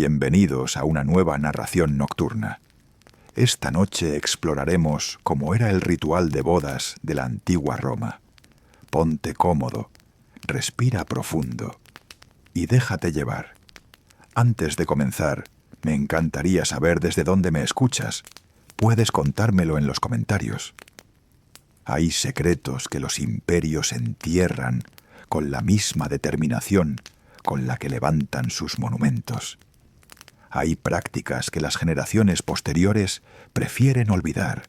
Bienvenidos a una nueva narración nocturna. Esta noche exploraremos cómo era el ritual de bodas de la antigua Roma. Ponte cómodo, respira profundo y déjate llevar. Antes de comenzar, me encantaría saber desde dónde me escuchas. Puedes contármelo en los comentarios. Hay secretos que los imperios entierran con la misma determinación con la que levantan sus monumentos. Hay prácticas que las generaciones posteriores prefieren olvidar,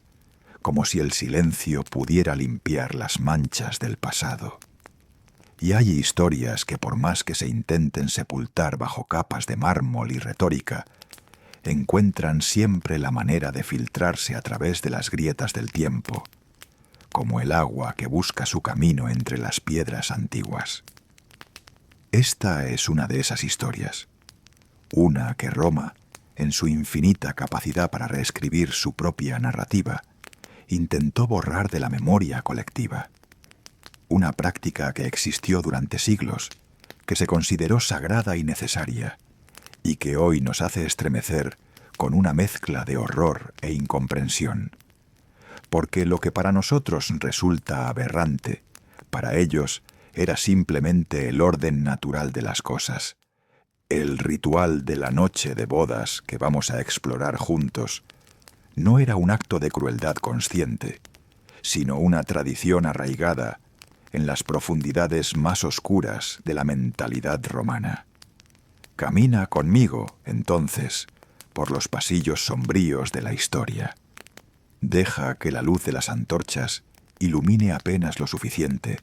como si el silencio pudiera limpiar las manchas del pasado. Y hay historias que por más que se intenten sepultar bajo capas de mármol y retórica, encuentran siempre la manera de filtrarse a través de las grietas del tiempo, como el agua que busca su camino entre las piedras antiguas. Esta es una de esas historias, una que Roma, en su infinita capacidad para reescribir su propia narrativa, intentó borrar de la memoria colectiva. Una práctica que existió durante siglos, que se consideró sagrada y necesaria, y que hoy nos hace estremecer con una mezcla de horror e incomprensión. Porque lo que para nosotros resulta aberrante, para ellos era simplemente el orden natural de las cosas. El ritual de la noche de bodas que vamos a explorar juntos no era un acto de crueldad consciente, sino una tradición arraigada en las profundidades más oscuras de la mentalidad romana. Camina conmigo, entonces, por los pasillos sombríos de la historia. Deja que la luz de las antorchas ilumine apenas lo suficiente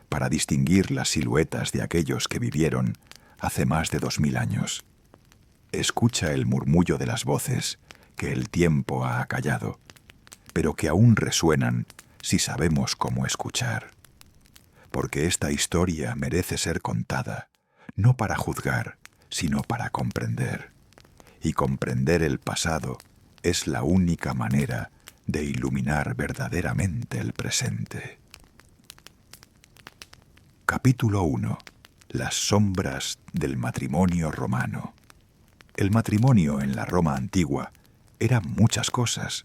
para distinguir las siluetas de aquellos que vivieron hace más de 2000 años. Escucha el murmullo de las voces que el tiempo ha acallado, pero que aún resuenan si sabemos cómo escuchar. Porque esta historia merece ser contada, no para juzgar, sino para comprender. Y comprender el pasado es la única manera de iluminar verdaderamente el presente. Capítulo 1. Las sombras del matrimonio romano. El matrimonio en la Roma antigua era muchas cosas,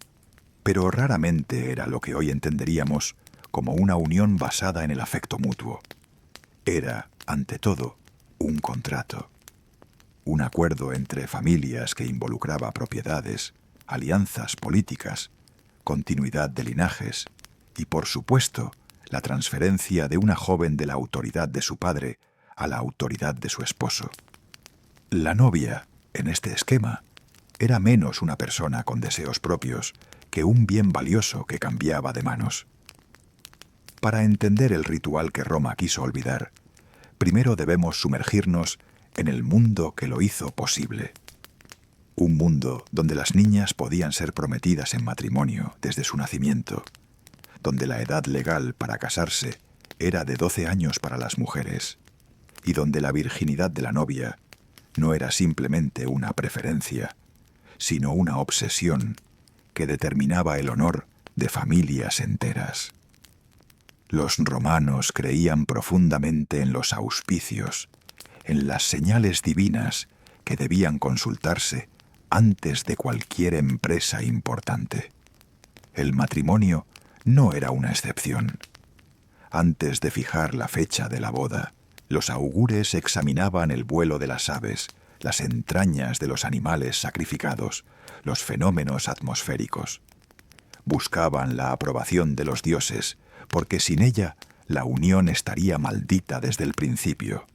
pero raramente era lo que hoy entenderíamos como una unión basada en el afecto mutuo. Era, ante todo, un contrato. Un acuerdo entre familias que involucraba propiedades, alianzas políticas, continuidad de linajes y, por supuesto, la transferencia de una joven de la autoridad de su padre a la autoridad de su esposo. La novia, en este esquema, era menos una persona con deseos propios que un bien valioso que cambiaba de manos. Para entender el ritual que Roma quiso olvidar, primero debemos sumergirnos en el mundo que lo hizo posible. Un mundo donde las niñas podían ser prometidas en matrimonio desde su nacimiento, donde la edad legal para casarse era de 12 años para las mujeres, y donde la virginidad de la novia no era simplemente una preferencia, sino una obsesión que determinaba el honor de familias enteras. Los romanos creían profundamente en los auspicios, en las señales divinas que debían consultarse antes de cualquier empresa importante. El matrimonio no era una excepción. Antes de fijar la fecha de la boda, los augures examinaban el vuelo de las aves, las entrañas de los animales sacrificados, los fenómenos atmosféricos. Buscaban la aprobación de los dioses, porque sin ella la unión estaría maldita desde el principio.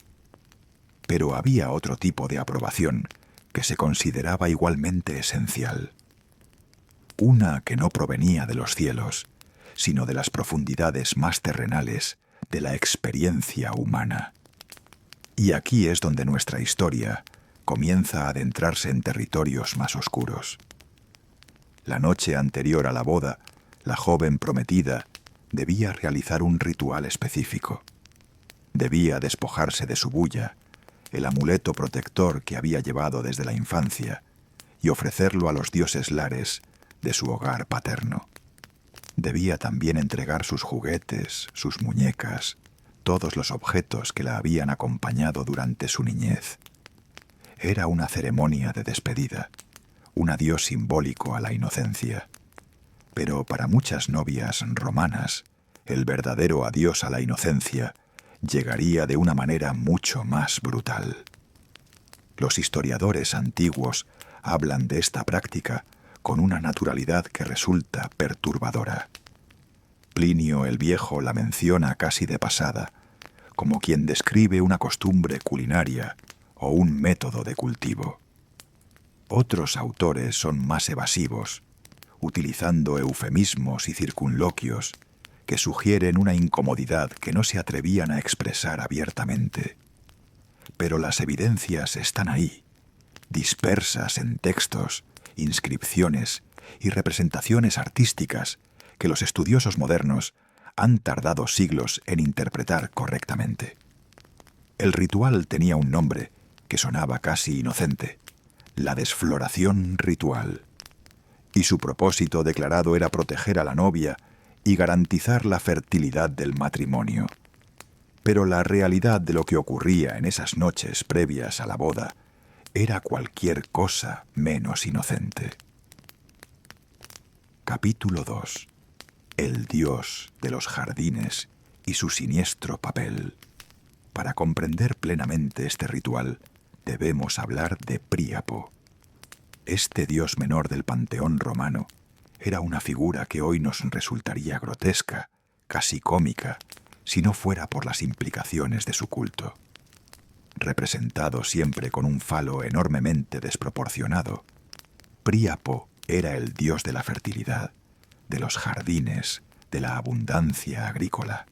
Pero había otro tipo de aprobación que se consideraba igualmente esencial. Una que no provenía de los cielos, sino de las profundidades más terrenales de la experiencia humana. Y aquí es donde nuestra historia comienza a adentrarse en territorios más oscuros. La noche anterior a la boda, la joven prometida debía realizar un ritual específico. Debía despojarse de su bulla, el amuleto protector que había llevado desde la infancia, y ofrecerlo a los dioses lares de su hogar paterno. Debía también entregar sus juguetes, sus muñecas, todos los objetos que la habían acompañado durante su niñez. era una ceremonia de despedida, un adiós simbólico a la inocencia. Pero para muchas novias romanas, el verdadero adiós a la inocencia llegaría de una manera mucho más brutal. Los historiadores antiguos hablan de esta práctica con una naturalidad que resulta perturbadora. Plinio el Viejo la menciona casi de pasada, como quien describe una costumbre culinaria o un método de cultivo. Otros autores son más evasivos, utilizando eufemismos y circunloquios que sugieren una incomodidad que no se atrevían a expresar abiertamente. Pero las evidencias están ahí, dispersas en textos, inscripciones y representaciones artísticas que los estudiosos modernos han tardado siglos en interpretar correctamente. El ritual tenía un nombre que sonaba casi inocente: la desfloración ritual. Y su propósito declarado era proteger a la novia y garantizar la fertilidad del matrimonio. Pero la realidad de lo que ocurría en esas noches previas a la boda era cualquier cosa menos inocente. Capítulo 2. El dios de los jardines y su siniestro papel. Para comprender plenamente este ritual, debemos hablar de Príapo. Este dios menor del panteón romano era una figura que hoy nos resultaría grotesca, casi cómica, si no fuera por las implicaciones de su culto. Representado siempre con un falo enormemente desproporcionado, Príapo era el dios de la fertilidad, de los jardines, de la abundancia agrícola.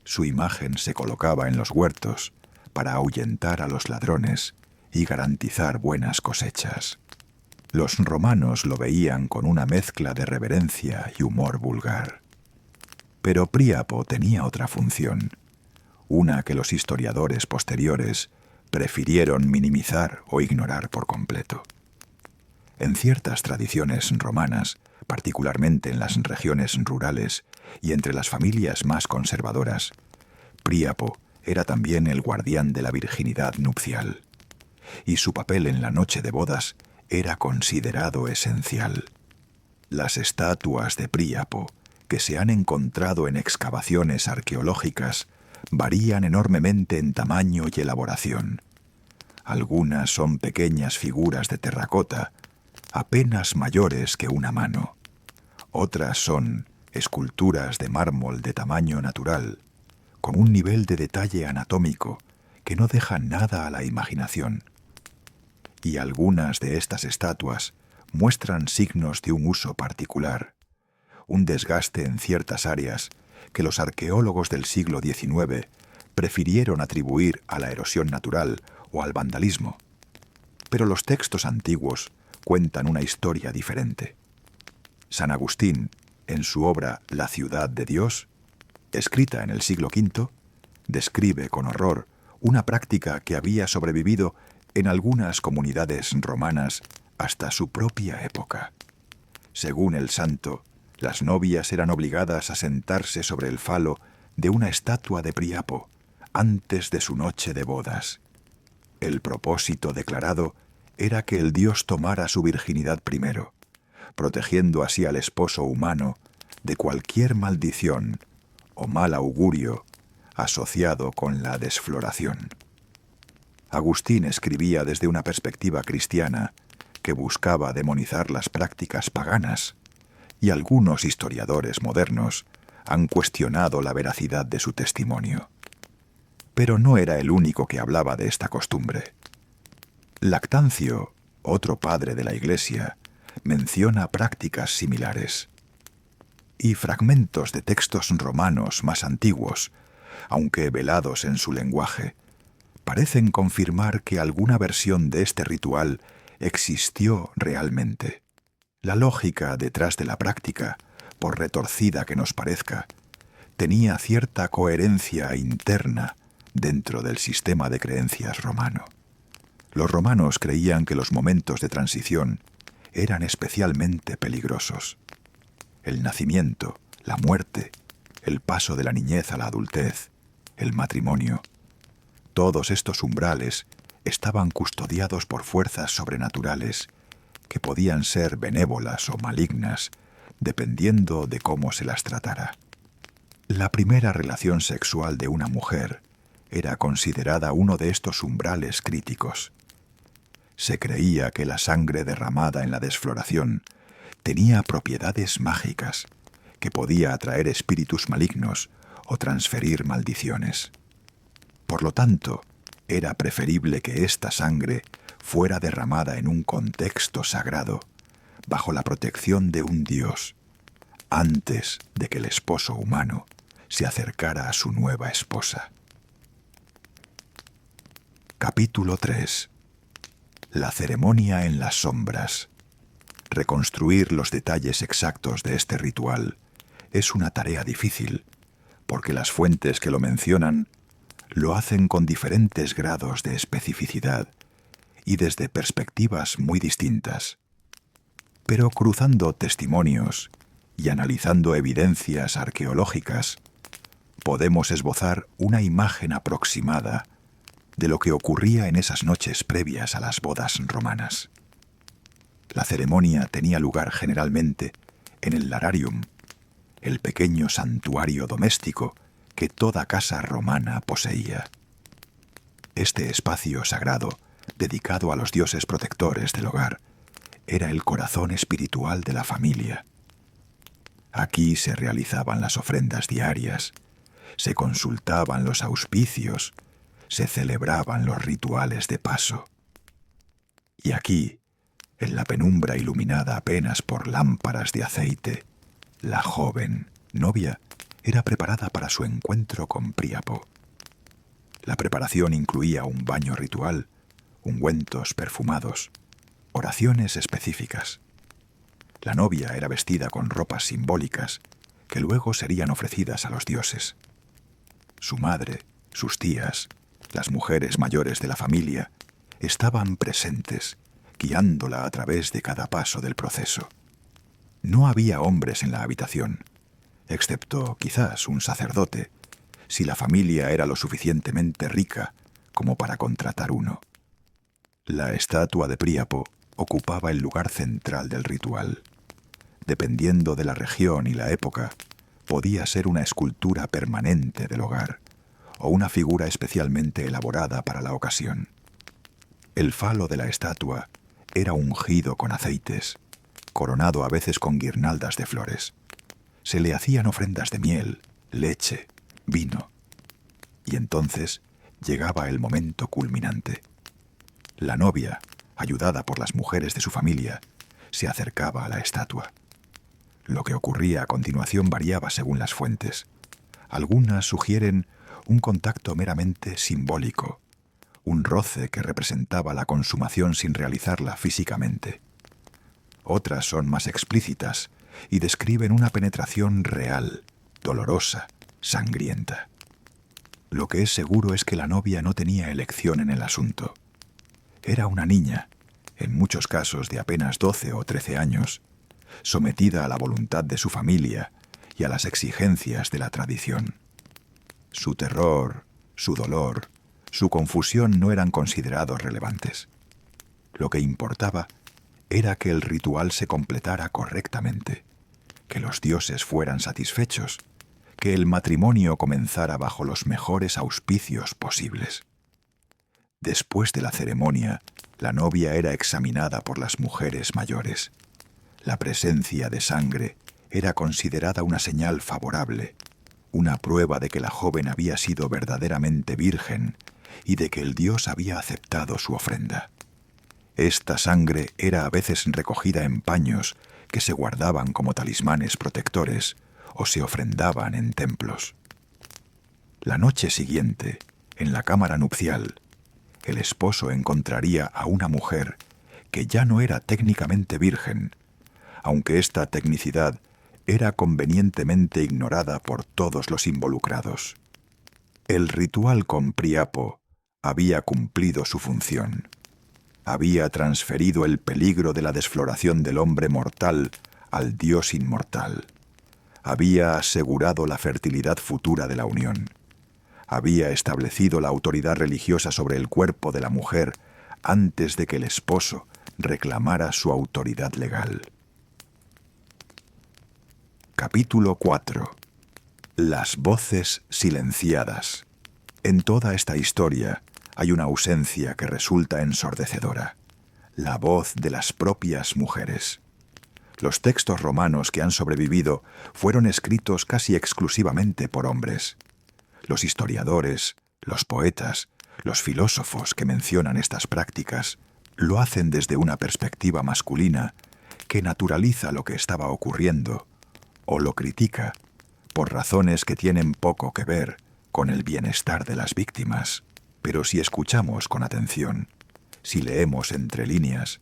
Su imagen se colocaba en los huertos para ahuyentar a los ladrones y garantizar buenas cosechas. Los romanos lo veían con una mezcla de reverencia y humor vulgar. Pero Príapo tenía otra función, una que los historiadores posteriores prefirieron minimizar o ignorar por completo. En ciertas tradiciones romanas, particularmente en las regiones rurales y entre las familias más conservadoras, Príapo era también el guardián de la virginidad nupcial, y su papel en la noche de bodas era considerado esencial. Las estatuas de Príapo, que se han encontrado en excavaciones arqueológicas, varían enormemente en tamaño y elaboración. Algunas son pequeñas figuras de terracota, apenas mayores que una mano. Otras son esculturas de mármol de tamaño natural, con un nivel de detalle anatómico que no deja nada a la imaginación. Y algunas de estas estatuas muestran signos de un uso particular, un desgaste en ciertas áreas que los arqueólogos del siglo XIX prefirieron atribuir a la erosión natural o al vandalismo. Pero los textos antiguos cuentan una historia diferente. San Agustín, en su obra La ciudad de Dios, escrita en el siglo V, describe con horror una práctica que había sobrevivido en algunas comunidades romanas hasta su propia época. Según el santo, las novias eran obligadas a sentarse sobre el falo de una estatua de Príapo antes de su noche de bodas. El propósito declarado era que el dios tomara su virginidad primero, protegiendo así al esposo humano de cualquier maldición o mal augurio asociado con la desfloración. Agustín escribía desde una perspectiva cristiana que buscaba demonizar las prácticas paganas, y algunos historiadores modernos han cuestionado la veracidad de su testimonio. Pero no era el único que hablaba de esta costumbre. Lactancio, otro padre de la Iglesia, menciona prácticas similares. Y fragmentos de textos romanos más antiguos, aunque velados en su lenguaje, parecen confirmar que alguna versión de este ritual existió realmente. La lógica detrás de la práctica, por retorcida que nos parezca, tenía cierta coherencia interna dentro del sistema de creencias romano. Los romanos creían que los momentos de transición eran especialmente peligrosos. El nacimiento, la muerte, el paso de la niñez a la adultez, el matrimonio. Todos estos umbrales estaban custodiados por fuerzas sobrenaturales que podían ser benévolas o malignas, dependiendo de cómo se las tratara. La primera relación sexual de una mujer era considerada uno de estos umbrales críticos. Se creía que la sangre derramada en la desfloración tenía propiedades mágicas, que podía atraer espíritus malignos o transferir maldiciones. Por lo tanto, era preferible que esta sangre fuera derramada en un contexto sagrado, bajo la protección de un dios, antes de que el esposo humano se acercara a su nueva esposa. Capítulo 3. La ceremonia en las sombras. Reconstruir los detalles exactos de este ritual es una tarea difícil, porque las fuentes que lo mencionan lo hacen con diferentes grados de especificidad y desde perspectivas muy distintas. Pero cruzando testimonios y analizando evidencias arqueológicas, podemos esbozar una imagen aproximada de lo que ocurría en esas noches previas a las bodas romanas. La ceremonia tenía lugar generalmente en el lararium, el pequeño santuario doméstico que toda casa romana poseía. Este espacio sagrado, dedicado a los dioses protectores del hogar, era el corazón espiritual de la familia. Aquí se realizaban las ofrendas diarias, se consultaban los auspicios, se celebraban los rituales de paso. Y aquí, en la penumbra iluminada apenas por lámparas de aceite, la joven novia era preparada para su encuentro con Príapo. La preparación incluía un baño ritual, ungüentos perfumados, oraciones específicas. La novia era vestida con ropas simbólicas que luego serían ofrecidas a los dioses. Su madre, sus tías, las mujeres mayores de la familia, estaban presentes, guiándola a través de cada paso del proceso. No había hombres en la habitación, excepto quizás un sacerdote, si la familia era lo suficientemente rica como para contratar uno. La estatua de Príapo ocupaba el lugar central del ritual. Dependiendo de la región y la época, podía ser una escultura permanente del hogar o una figura especialmente elaborada para la ocasión. El falo de la estatua era ungido con aceites, coronado a veces con guirnaldas de flores. Se le hacían ofrendas de miel, leche, vino. Y entonces llegaba el momento culminante. La novia, ayudada por las mujeres de su familia, se acercaba a la estatua. Lo que ocurría a continuación variaba según las fuentes. Algunas sugieren un contacto meramente simbólico, un roce que representaba la consumación sin realizarla físicamente. Otras son más explícitas y describen una penetración real, dolorosa, sangrienta. Lo que es seguro es que la novia no tenía elección en el asunto. Era una niña, en muchos casos de apenas 12 o 13 años, sometida a la voluntad de su familia y a las exigencias de la tradición. Su terror, su dolor, su confusión no eran considerados relevantes. Lo que importaba era que el ritual se completara correctamente, que los dioses fueran satisfechos, que el matrimonio comenzara bajo los mejores auspicios posibles. Después de la ceremonia, la novia era examinada por las mujeres mayores. La presencia de sangre era considerada una señal favorable, una prueba de que la joven había sido verdaderamente virgen y de que el dios había aceptado su ofrenda. Esta sangre era a veces recogida en paños que se guardaban como talismanes protectores o se ofrendaban en templos. La noche siguiente, en la cámara nupcial, el esposo encontraría a una mujer que ya no era técnicamente virgen, aunque esta tecnicidad era convenientemente ignorada por todos los involucrados. El ritual con Príapo había cumplido su función. Había transferido el peligro de la desfloración del hombre mortal al dios inmortal. Había asegurado la fertilidad futura de la unión. había establecido la autoridad religiosa sobre el cuerpo de la mujer antes de que el esposo reclamara su autoridad legal. Capítulo 4. Las voces silenciadas. En toda esta historia hay una ausencia que resulta ensordecedora: la voz de las propias mujeres. Los textos romanos que han sobrevivido fueron escritos casi exclusivamente por hombres. Los historiadores, los poetas, los filósofos que mencionan estas prácticas lo hacen desde una perspectiva masculina que naturaliza lo que estaba ocurriendo o lo critica por razones que tienen poco que ver con el bienestar de las víctimas. Pero si escuchamos con atención, si leemos entre líneas,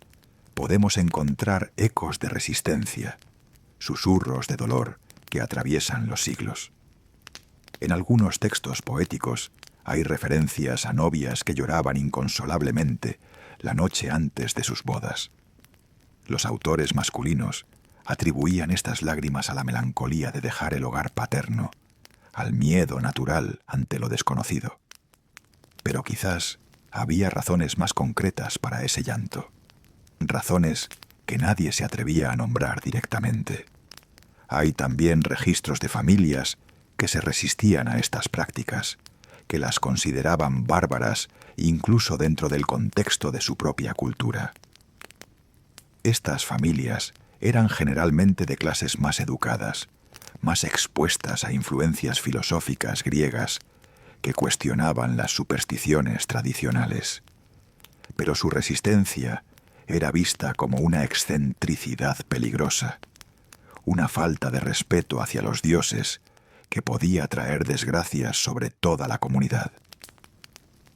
podemos encontrar ecos de resistencia, susurros de dolor que atraviesan los siglos. En algunos textos poéticos hay referencias a novias que lloraban inconsolablemente la noche antes de sus bodas. Los autores masculinos atribuían estas lágrimas a la melancolía de dejar el hogar paterno, al miedo natural ante lo desconocido. Pero quizás había razones más concretas para ese llanto, razones que nadie se atrevía a nombrar directamente. Hay también registros de familias que se resistían a estas prácticas, que las consideraban bárbaras incluso dentro del contexto de su propia cultura. Estas familias eran generalmente de clases más educadas, más expuestas a influencias filosóficas griegas que cuestionaban las supersticiones tradicionales. Pero su resistencia era vista como una excentricidad peligrosa, una falta de respeto hacia los dioses que podía traer desgracias sobre toda la comunidad.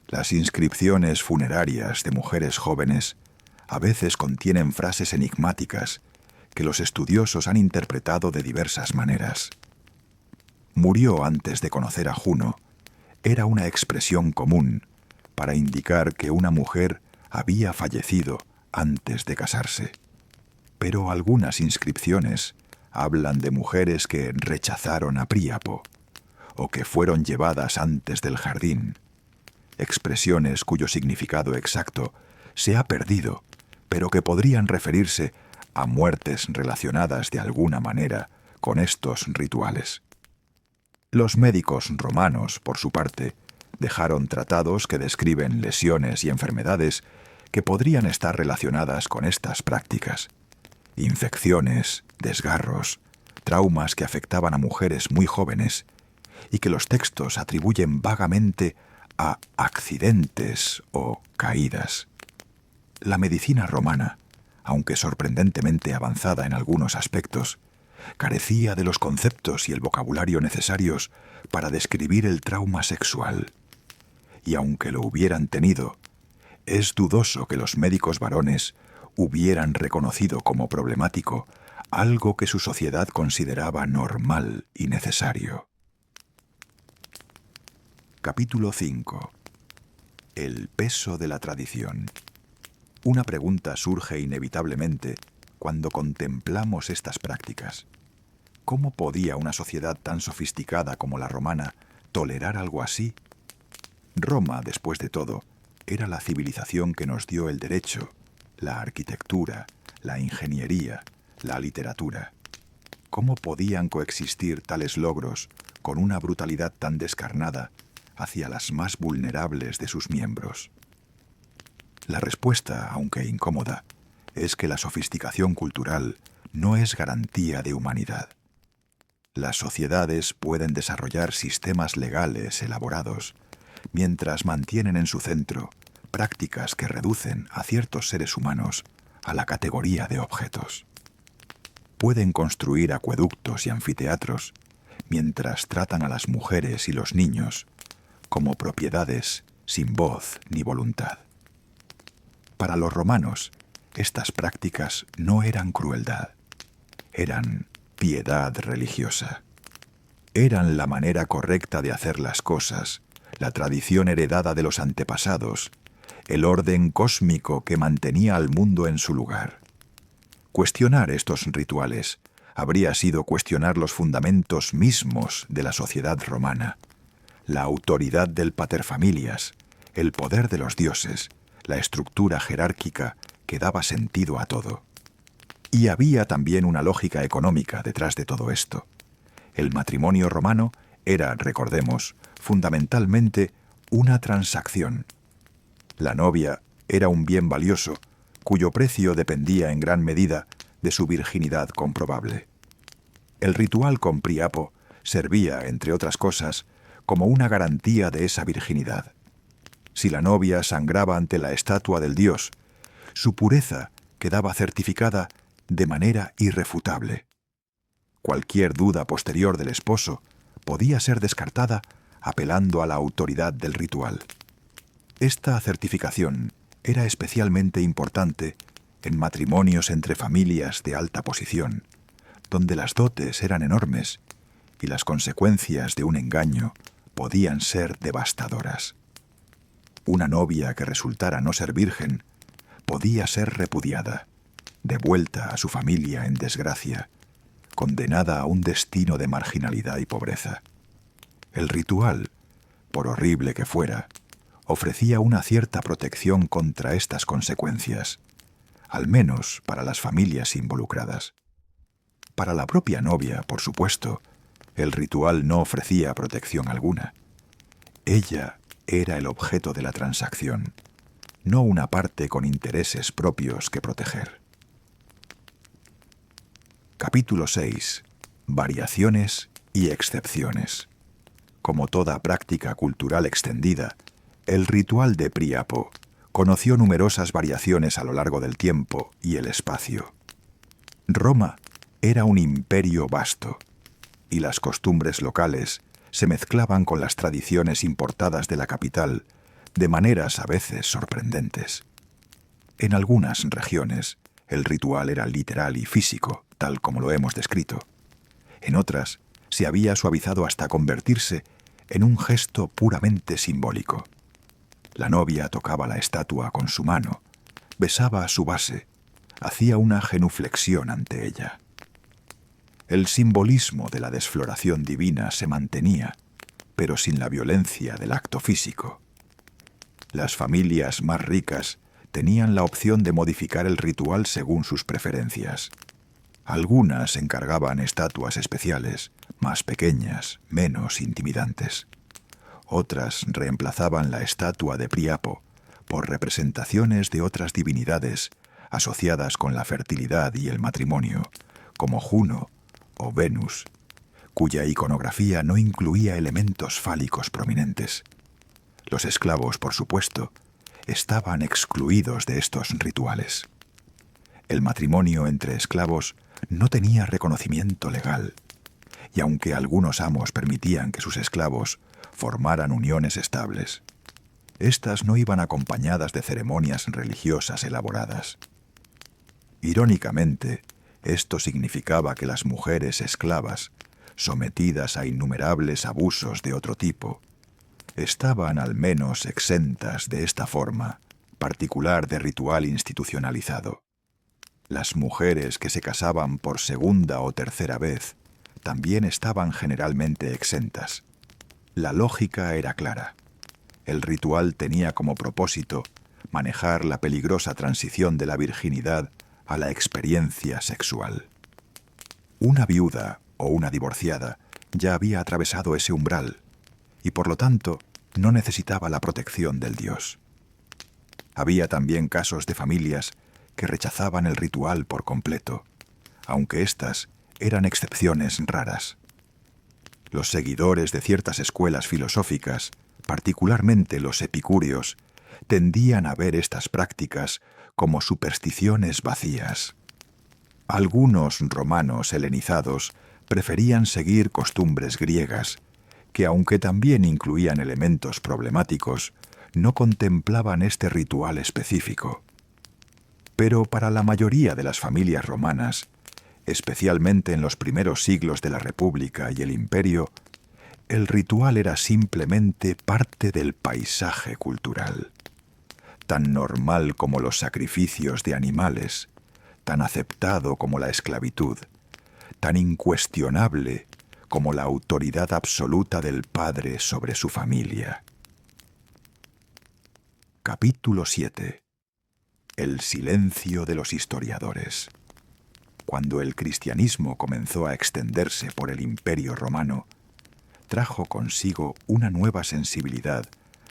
Las inscripciones funerarias de mujeres jóvenes a veces contienen frases enigmáticas que los estudiosos han interpretado de diversas maneras. Murió antes de conocer a Juno era una expresión común para indicar que una mujer había fallecido antes de casarse. Pero algunas inscripciones hablan de mujeres que rechazaron a Príapo o que fueron llevadas antes del jardín, expresiones cuyo significado exacto se ha perdido, pero que podrían referirse a muertes relacionadas de alguna manera con estos rituales. Los médicos romanos, por su parte, dejaron tratados que describen lesiones y enfermedades que podrían estar relacionadas con estas prácticas. Infecciones, desgarros, traumas que afectaban a mujeres muy jóvenes y que los textos atribuyen vagamente a accidentes o caídas. La medicina romana, aunque sorprendentemente avanzada en algunos aspectos, carecía de los conceptos y el vocabulario necesarios para describir el trauma sexual. Y aunque lo hubieran tenido, es dudoso que los médicos varones hubieran reconocido como problemático algo que su sociedad consideraba normal y necesario. Capítulo 5. El peso de la tradición. Una pregunta surge inevitablemente cuando contemplamos estas prácticas. ¿Cómo podía una sociedad tan sofisticada como la romana tolerar algo así? Roma, después de todo, era la civilización que nos dio el derecho, la arquitectura, la ingeniería, la literatura. ¿Cómo podían coexistir tales logros con una brutalidad tan descarnada hacia las más vulnerables de sus miembros? La respuesta, aunque incómoda, es que la sofisticación cultural no es garantía de humanidad. Las sociedades pueden desarrollar sistemas legales elaborados, mientras mantienen en su centro prácticas que reducen a ciertos seres humanos a la categoría de objetos. Pueden construir acueductos y anfiteatros, mientras tratan a las mujeres y los niños como propiedades sin voz ni voluntad. Para los romanos, estas prácticas no eran crueldad, eran piedad religiosa. Eran la manera correcta de hacer las cosas, la tradición heredada de los antepasados, el orden cósmico que mantenía al mundo en su lugar. Cuestionar estos rituales habría sido cuestionar los fundamentos mismos de la sociedad romana, la autoridad del paterfamilias, el poder de los dioses, la estructura jerárquica que daba sentido a todo. Y había también una lógica económica detrás de todo esto. El matrimonio romano era, recordemos, fundamentalmente una transacción. La novia era un bien valioso, cuyo precio dependía en gran medida de su virginidad comprobable. El ritual con Priapo servía, entre otras cosas, como una garantía de esa virginidad. Si la novia sangraba ante la estatua del dios, su pureza quedaba certificada de manera irrefutable. Cualquier duda posterior del esposo podía ser descartada apelando a la autoridad del ritual. Esta certificación era especialmente importante en matrimonios entre familias de alta posición, donde las dotes eran enormes y las consecuencias de un engaño podían ser devastadoras. Una novia que resultara no ser virgen podía ser repudiada, devuelta a su familia en desgracia, condenada a un destino de marginalidad y pobreza. El ritual, por horrible que fuera, ofrecía una cierta protección contra estas consecuencias, al menos para las familias involucradas. Para la propia novia, por supuesto, el ritual no ofrecía protección alguna. Ella era el objeto de la transacción, no una parte con intereses propios que proteger. Capítulo 6. Variaciones y excepciones. Como toda práctica cultural extendida, el ritual de Priapo conoció numerosas variaciones a lo largo del tiempo y el espacio. Roma era un imperio vasto, y las costumbres locales se mezclaban con las tradiciones importadas de la capital de maneras a veces sorprendentes. En algunas regiones, el ritual era literal y físico, tal como lo hemos descrito. En otras, se había suavizado hasta convertirse en un gesto puramente simbólico. La novia tocaba la estatua con su mano, besaba su base, hacía una genuflexión ante ella. El simbolismo de la desfloración divina se mantenía, pero sin la violencia del acto físico. Las familias más ricas tenían la opción de modificar el ritual según sus preferencias. Algunas encargaban estatuas especiales, más pequeñas, menos intimidantes. Otras reemplazaban la estatua de Priapo por representaciones de otras divinidades asociadas con la fertilidad y el matrimonio, como Juno o Venus, cuya iconografía no incluía elementos fálicos prominentes. Los esclavos, por supuesto, estaban excluidos de estos rituales. El matrimonio entre esclavos no tenía reconocimiento legal, y aunque algunos amos permitían que sus esclavos formaran uniones estables, éstas no iban acompañadas de ceremonias religiosas elaboradas. Irónicamente, esto significaba que las mujeres esclavas, sometidas a innumerables abusos de otro tipo, estaban al menos exentas de esta forma particular de ritual institucionalizado. Las mujeres que se casaban por segunda o tercera vez también estaban generalmente exentas. La lógica era clara. El ritual tenía como propósito manejar la peligrosa transición de la virginidad a la experiencia sexual. Una viuda o una divorciada ya había atravesado ese umbral y por lo tanto no necesitaba la protección del dios. Había también casos de familias que rechazaban el ritual por completo, aunque éstas eran excepciones raras. Los seguidores de ciertas escuelas filosóficas, particularmente los epicúreos, tendían a ver estas prácticas como supersticiones vacías. Algunos romanos helenizados preferían seguir costumbres griegas, que aunque también incluían elementos problemáticos, no contemplaban este ritual específico. Pero para la mayoría de las familias romanas, especialmente en los primeros siglos de la República y el Imperio, el ritual era simplemente parte del paisaje cultural. Tan normal como los sacrificios de animales, tan aceptado como la esclavitud, tan incuestionable como la autoridad absoluta del padre sobre su familia. Capítulo 7. El silencio de los historiadores. Cuando el cristianismo comenzó a extenderse por el Imperio Romano, trajo consigo una nueva sensibilidad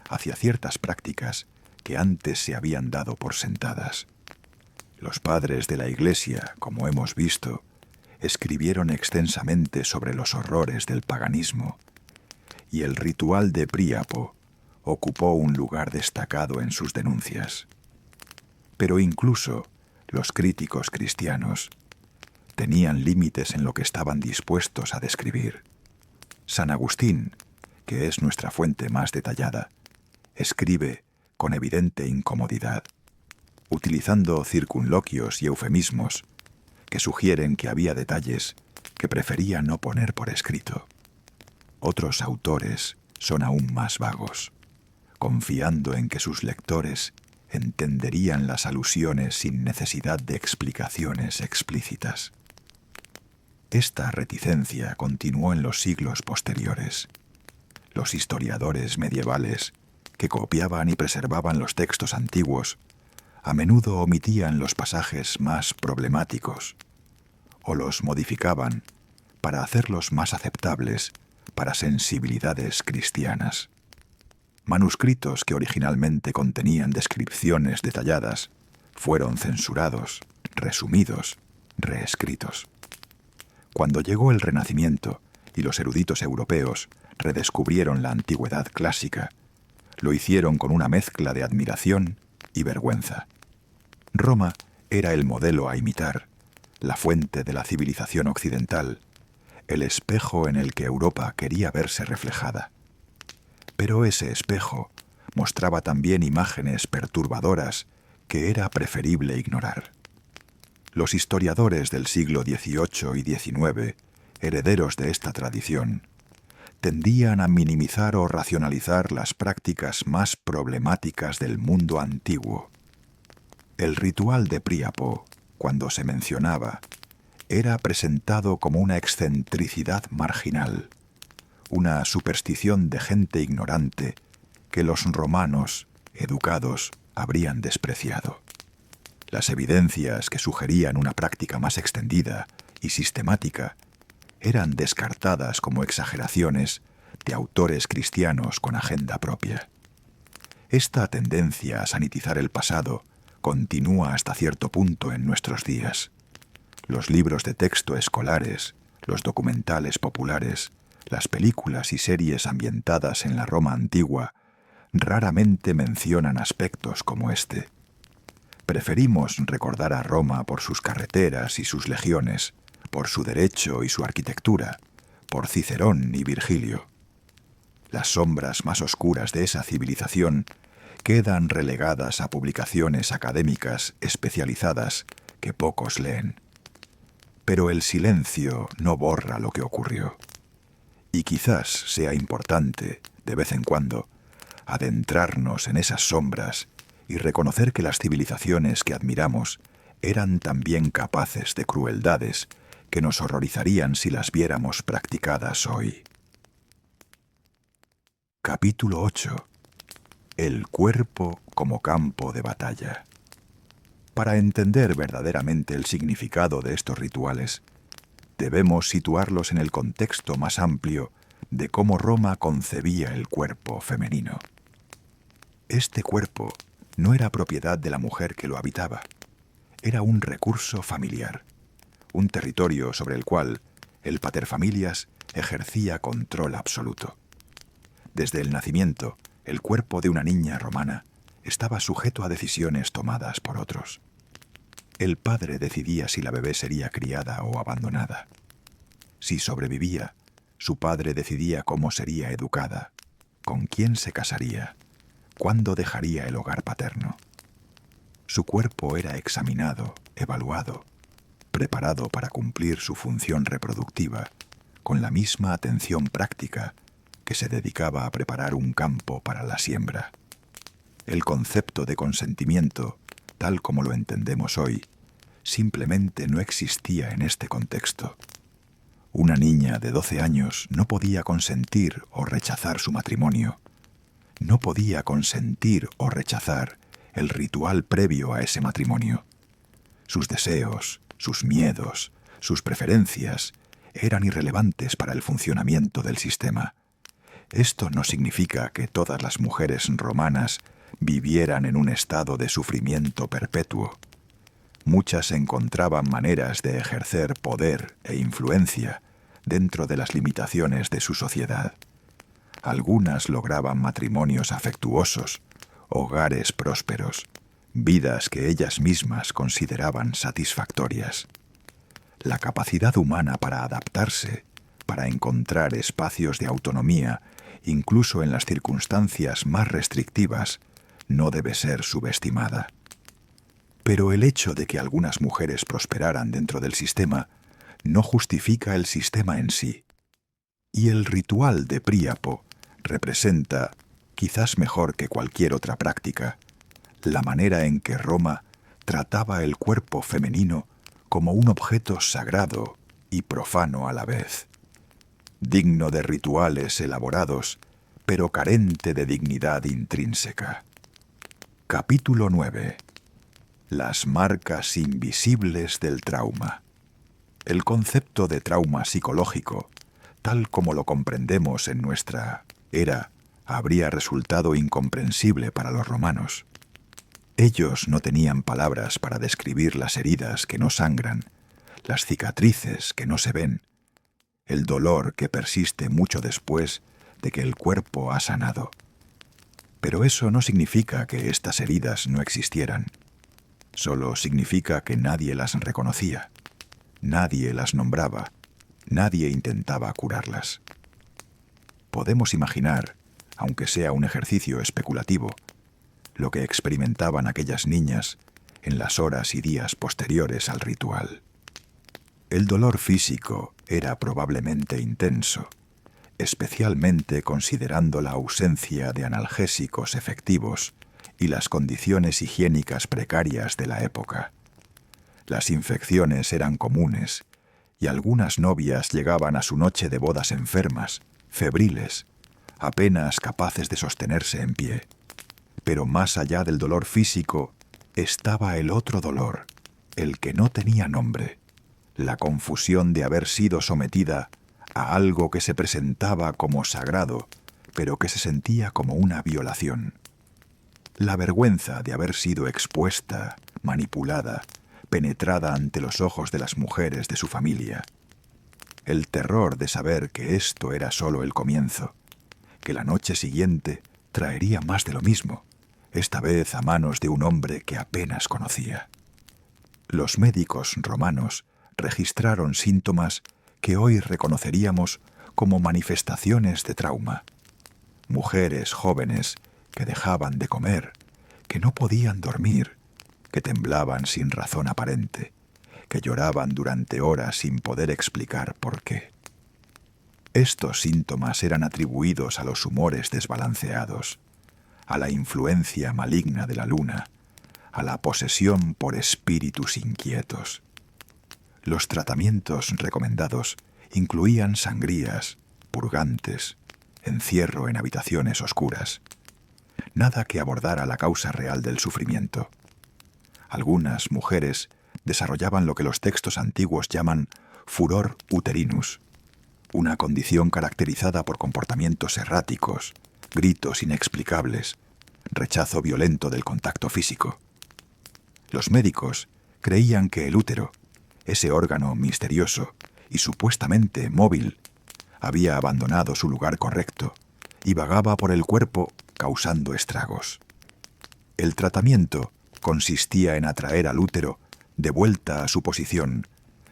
hacia ciertas prácticas que antes se habían dado por sentadas. Los padres de la Iglesia, como hemos visto, escribieron extensamente sobre los horrores del paganismo, y el ritual de Príapo ocupó un lugar destacado en sus denuncias. Pero incluso los críticos cristianos tenían límites en lo que estaban dispuestos a describir. San Agustín, que es nuestra fuente más detallada, escribe con evidente incomodidad, utilizando circunloquios y eufemismos que sugieren que había detalles que prefería no poner por escrito. Otros autores son aún más vagos, confiando en que sus lectores entenderían las alusiones sin necesidad de explicaciones explícitas. Esta reticencia continuó en los siglos posteriores. Los historiadores medievales, que copiaban y preservaban los textos antiguos, a menudo omitían los pasajes más problemáticos o los modificaban para hacerlos más aceptables para sensibilidades cristianas. Manuscritos que originalmente contenían descripciones detalladas fueron censurados, resumidos, reescritos. Cuando llegó el Renacimiento y los eruditos europeos redescubrieron la antigüedad clásica, lo hicieron con una mezcla de admiración y vergüenza. Roma era el modelo a imitar, la fuente de la civilización occidental, el espejo en el que Europa quería verse reflejada. Pero ese espejo mostraba también imágenes perturbadoras que era preferible ignorar. Los historiadores del siglo XVIII y XIX, herederos de esta tradición, tendían a minimizar o racionalizar las prácticas más problemáticas del mundo antiguo. El ritual de Príapo, cuando se mencionaba, era presentado como una excentricidad marginal, una superstición de gente ignorante que los romanos, educados, habrían despreciado. Las evidencias que sugerían una práctica más extendida y sistemática eran descartadas como exageraciones de autores cristianos con agenda propia. Esta tendencia a sanitizar el pasado continúa hasta cierto punto en nuestros días. Los libros de texto escolares, los documentales populares, las películas y series ambientadas en la Roma antigua raramente mencionan aspectos como este. Preferimos recordar a Roma por sus carreteras y sus legiones, por su derecho y su arquitectura, por Cicerón y Virgilio. Las sombras más oscuras de esa civilización quedan relegadas a publicaciones académicas especializadas que pocos leen. Pero el silencio no borra lo que ocurrió. Y quizás sea importante, de vez en cuando, adentrarnos en esas sombras y reconocer que las civilizaciones que admiramos eran también capaces de crueldades que nos horrorizarían si las viéramos practicadas hoy. Capítulo 8. El cuerpo como campo de batalla. Para entender verdaderamente el significado de estos rituales, debemos situarlos en el contexto más amplio de cómo Roma concebía el cuerpo femenino. Este cuerpo no era propiedad de la mujer que lo habitaba, era un recurso familiar, un territorio sobre el cual el paterfamilias ejercía control absoluto. Desde el nacimiento, el cuerpo de una niña romana estaba sujeto a decisiones tomadas por otros. El padre decidía si la bebé sería criada o abandonada. Si sobrevivía, su padre decidía cómo sería educada, con quién se casaría, cuándo dejaría el hogar paterno. Su cuerpo era examinado, evaluado, preparado para cumplir su función reproductiva, con la misma atención práctica que se dedicaba a preparar un campo para la siembra. El concepto de consentimiento, tal como lo entendemos hoy, simplemente no existía en este contexto. Una niña de 12 años no podía consentir o rechazar su matrimonio. No podía consentir o rechazar el ritual previo a ese matrimonio. Sus deseos, sus miedos, sus preferencias eran irrelevantes para el funcionamiento del sistema. Esto no significa que todas las mujeres romanas vivieran en un estado de sufrimiento perpetuo. Muchas encontraban maneras de ejercer poder e influencia dentro de las limitaciones de su sociedad. Algunas lograban matrimonios afectuosos, hogares prósperos, vidas que ellas mismas consideraban satisfactorias. La capacidad humana para adaptarse, para encontrar espacios de autonomía, incluso en las circunstancias más restrictivas, no debe ser subestimada. Pero el hecho de que algunas mujeres prosperaran dentro del sistema no justifica el sistema en sí. Y el ritual de Príapo representa, quizás mejor que cualquier otra práctica, la manera en que Roma trataba el cuerpo femenino como un objeto sagrado y profano a la vez, digno de rituales elaborados, pero carente de dignidad intrínseca. Capítulo 9. Las marcas invisibles del trauma. El concepto de trauma psicológico, tal como lo comprendemos en nuestra era, habría resultado incomprensible para los romanos. Ellos no tenían palabras para describir las heridas que no sangran, las cicatrices que no se ven, el dolor que persiste mucho después de que el cuerpo ha sanado. Pero eso no significa que estas heridas no existieran. Solo significa que nadie las reconocía, nadie las nombraba, nadie intentaba curarlas. Podemos imaginar, aunque sea un ejercicio especulativo, lo que experimentaban aquellas niñas en las horas y días posteriores al ritual. El dolor físico era probablemente intenso, especialmente considerando la ausencia de analgésicos efectivos y las condiciones higiénicas precarias de la época. Las infecciones eran comunes y algunas novias llegaban a su noche de bodas enfermas, febriles, apenas capaces de sostenerse en pie. Pero más allá del dolor físico estaba el otro dolor, el que no tenía nombre, la confusión de haber sido sometida a algo que se presentaba como sagrado, pero que se sentía como una violación. La vergüenza de haber sido expuesta, manipulada, penetrada ante los ojos de las mujeres de su familia. El terror de saber que esto era solo el comienzo, que la noche siguiente traería más de lo mismo, esta vez a manos de un hombre que apenas conocía. Los médicos romanos registraron síntomas que hoy reconoceríamos como manifestaciones de trauma. Mujeres jóvenes que dejaban de comer, que no podían dormir, que temblaban sin razón aparente, que lloraban durante horas sin poder explicar por qué. Estos síntomas eran atribuidos a los humores desbalanceados, a la influencia maligna de la luna, a la posesión por espíritus inquietos. Los tratamientos recomendados incluían sangrías, purgantes, encierro en habitaciones oscuras. Nada que abordara la causa real del sufrimiento. Algunas mujeres desarrollaban lo que los textos antiguos llaman furor uterinus, una condición caracterizada por comportamientos erráticos, gritos inexplicables, rechazo violento del contacto físico. Los médicos creían que el útero, ese órgano misterioso y supuestamente móvil, había abandonado su lugar correcto y vagaba por el cuerpo causando estragos. El tratamiento consistía en atraer al útero de vuelta a su posición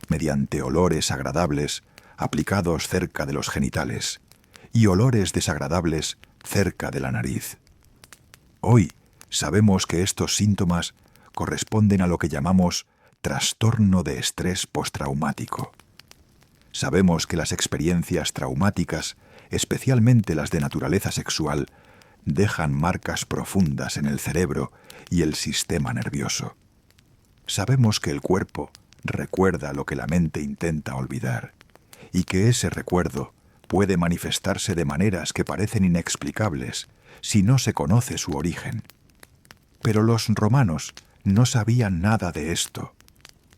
mediante olores agradables aplicados cerca de los genitales y olores desagradables cerca de la nariz. Hoy sabemos que estos síntomas corresponden a lo que llamamos trastorno de estrés postraumático. Sabemos que las experiencias traumáticas, especialmente las de naturaleza sexual, dejan marcas profundas en el cerebro y el sistema nervioso. Sabemos que el cuerpo recuerda lo que la mente intenta olvidar y que ese recuerdo puede manifestarse de maneras que parecen inexplicables si no se conoce su origen. Pero los romanos no sabían nada de esto,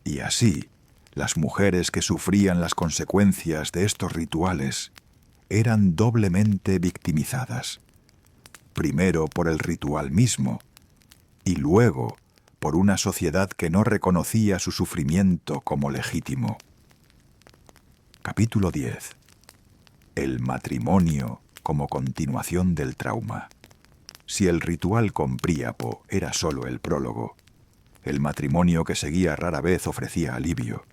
y así, las mujeres que sufrían las consecuencias de estos rituales eran doblemente victimizadas, primero por el ritual mismo, y luego por una sociedad que no reconocía su sufrimiento como legítimo. Capítulo 10. El matrimonio como continuación del trauma. Si el ritual con Príapo era solo el prólogo, el matrimonio que seguía rara vez ofrecía alivio.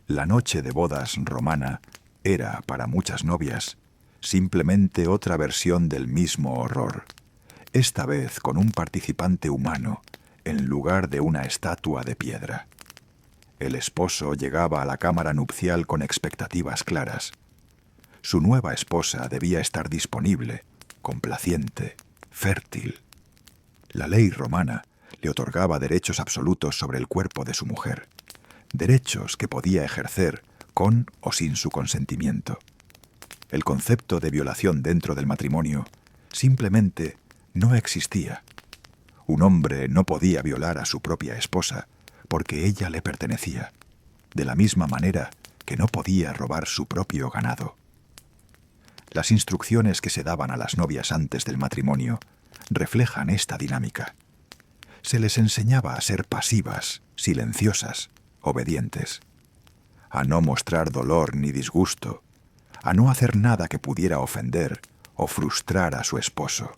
La noche de bodas romana era, para muchas novias, simplemente otra versión del mismo horror, esta vez con un participante humano en lugar de una estatua de piedra. El esposo llegaba a la cámara nupcial con expectativas claras. Su nueva esposa debía estar disponible, complaciente, fértil. La ley romana le otorgaba derechos absolutos sobre el cuerpo de su mujer, derechos que podía ejercer con o sin su consentimiento. El concepto de violación dentro del matrimonio simplemente no existía. Un hombre no podía violar a su propia esposa porque ella le pertenecía, de la misma manera que no podía robar su propio ganado. Las instrucciones que se daban a las novias antes del matrimonio reflejan esta dinámica. Se les enseñaba a ser pasivas, silenciosas, obedientes, a no mostrar dolor ni disgusto, a no hacer nada que pudiera ofender o frustrar a su esposo,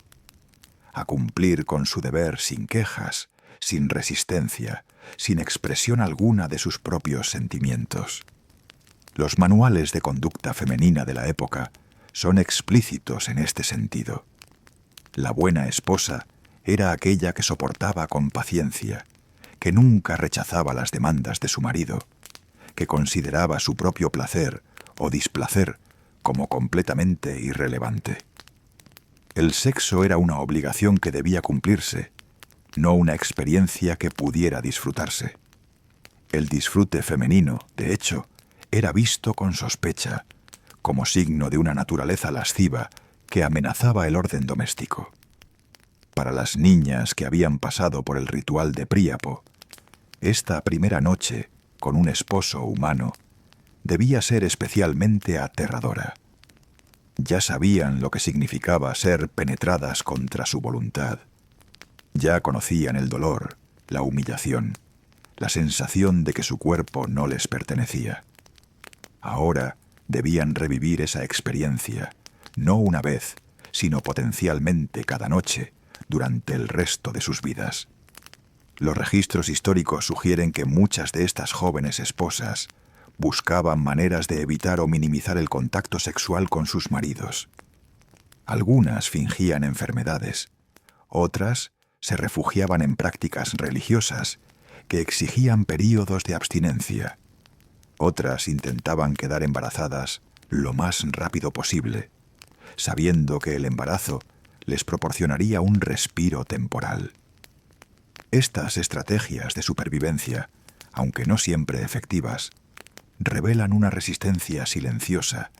a cumplir con su deber sin quejas, sin resistencia, sin expresión alguna de sus propios sentimientos. Los manuales de conducta femenina de la época son explícitos en este sentido. La buena esposa era aquella que soportaba con paciencia, que nunca rechazaba las demandas de su marido, que consideraba su propio placer o displacer como completamente irrelevante. El sexo era una obligación que debía cumplirse, no una experiencia que pudiera disfrutarse. El disfrute femenino, de hecho, era visto con sospecha, como signo de una naturaleza lasciva que amenazaba el orden doméstico. Para las niñas que habían pasado por el ritual de Príapo, esta primera noche, con un esposo humano, debía ser especialmente aterradora. Ya sabían lo que significaba ser penetradas contra su voluntad. Ya conocían el dolor, la humillación, la sensación de que su cuerpo no les pertenecía. Ahora debían revivir esa experiencia, no una vez, sino potencialmente cada noche, durante el resto de sus vidas. Los registros históricos sugieren que muchas de estas jóvenes esposas buscaban maneras de evitar o minimizar el contacto sexual con sus maridos. Algunas fingían enfermedades, otras se refugiaban en prácticas religiosas que exigían períodos de abstinencia. Otras intentaban quedar embarazadas lo más rápido posible, sabiendo que el embarazo les proporcionaría un respiro temporal. Estas estrategias de supervivencia, aunque no siempre efectivas, revelan una resistencia silenciosa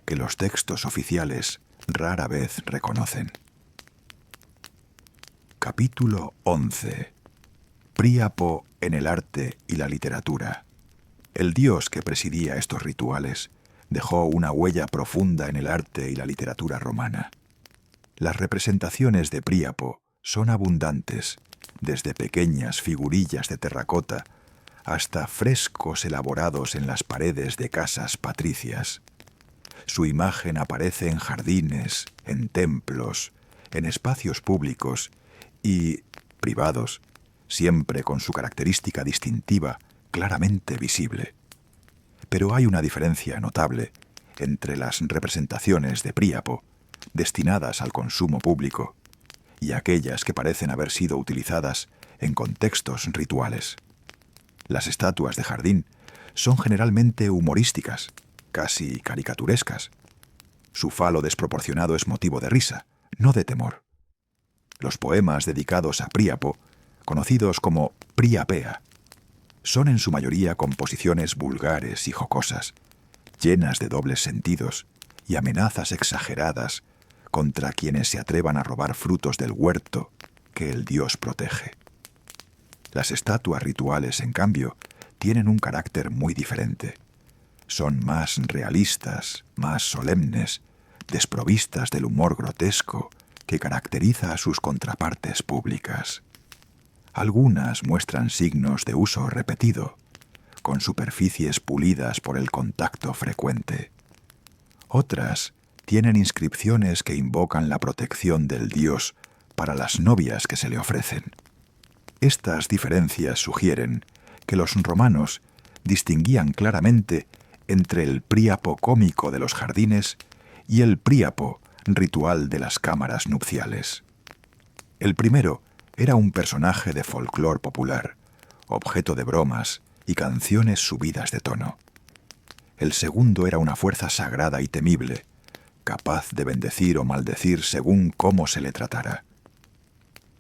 que los textos oficiales rara vez reconocen. Capítulo 11. Príapo en el arte y la literatura. El dios que presidía estos rituales dejó una huella profunda en el arte y la literatura romana. Las representaciones de Príapo son abundantes, desde pequeñas figurillas de terracota hasta frescos elaborados en las paredes de casas patricias. Su imagen aparece en jardines, en templos, en espacios públicos y privados, siempre con su característica distintiva claramente visible. Pero hay una diferencia notable entre las representaciones de Príapo, destinadas al consumo público, y aquellas que parecen haber sido utilizadas en contextos rituales. Las estatuas de jardín son generalmente humorísticas, casi caricaturescas. Su falo desproporcionado es motivo de risa, no de temor. Los poemas dedicados a Príapo, conocidos como Priapea, son en su mayoría composiciones vulgares y jocosas, llenas de dobles sentidos y amenazas exageradas contra quienes se atrevan a robar frutos del huerto que el dios protege. Las estatuas rituales, en cambio, tienen un carácter muy diferente. Son más realistas, más solemnes, desprovistas del humor grotesco que caracteriza a sus contrapartes públicas. Algunas muestran signos de uso repetido, con superficies pulidas por el contacto frecuente. Otras tienen inscripciones que invocan la protección del dios para las novias que se le ofrecen. Estas diferencias sugieren que los romanos distinguían claramente entre el príapo cómico de los jardines y el príapo ritual de las cámaras nupciales. El primero era un personaje de folclore popular, objeto de bromas y canciones subidas de tono. El segundo era una fuerza sagrada y temible, capaz de bendecir o maldecir según cómo se le tratara.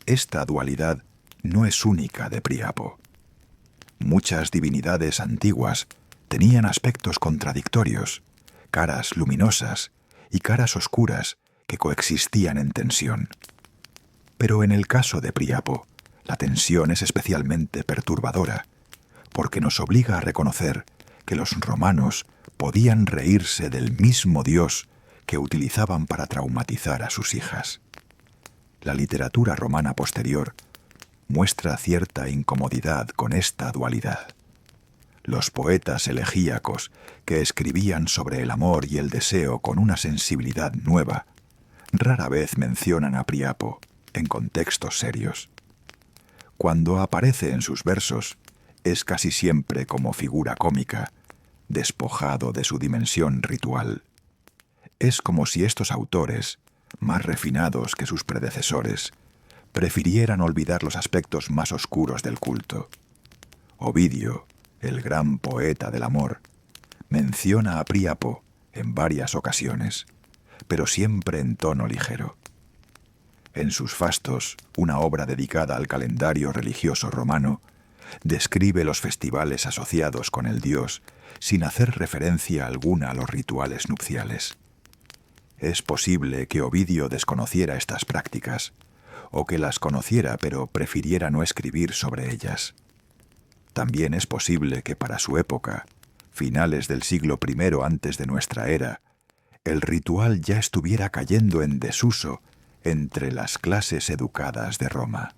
Esta dualidad no es única de Príapo. Muchas divinidades antiguas tenían aspectos contradictorios, caras luminosas y caras oscuras que coexistían en tensión. Pero en el caso de Príapo, la tensión es especialmente perturbadora, porque nos obliga a reconocer que los romanos podían reírse del mismo dios que utilizaban para traumatizar a sus hijas. La literatura romana posterior muestra cierta incomodidad con esta dualidad. Los poetas elegíacos que escribían sobre el amor y el deseo con una sensibilidad nueva rara vez mencionan a Príapo en contextos serios. Cuando aparece en sus versos, es casi siempre como figura cómica, despojado de su dimensión ritual. Es como si estos autores, más refinados que sus predecesores, prefirieran olvidar los aspectos más oscuros del culto. Ovidio, el gran poeta del amor, menciona a Príapo en varias ocasiones, pero siempre en tono ligero. En sus Fastos, una obra dedicada al calendario religioso romano, describe los festivales asociados con el dios sin hacer referencia alguna a los rituales nupciales. Es posible que Ovidio desconociera estas prácticas, o que las conociera pero prefiriera no escribir sobre ellas. También es posible que para su época, finales del siglo I antes de nuestra era, el ritual ya estuviera cayendo en desuso entre las clases educadas de Roma.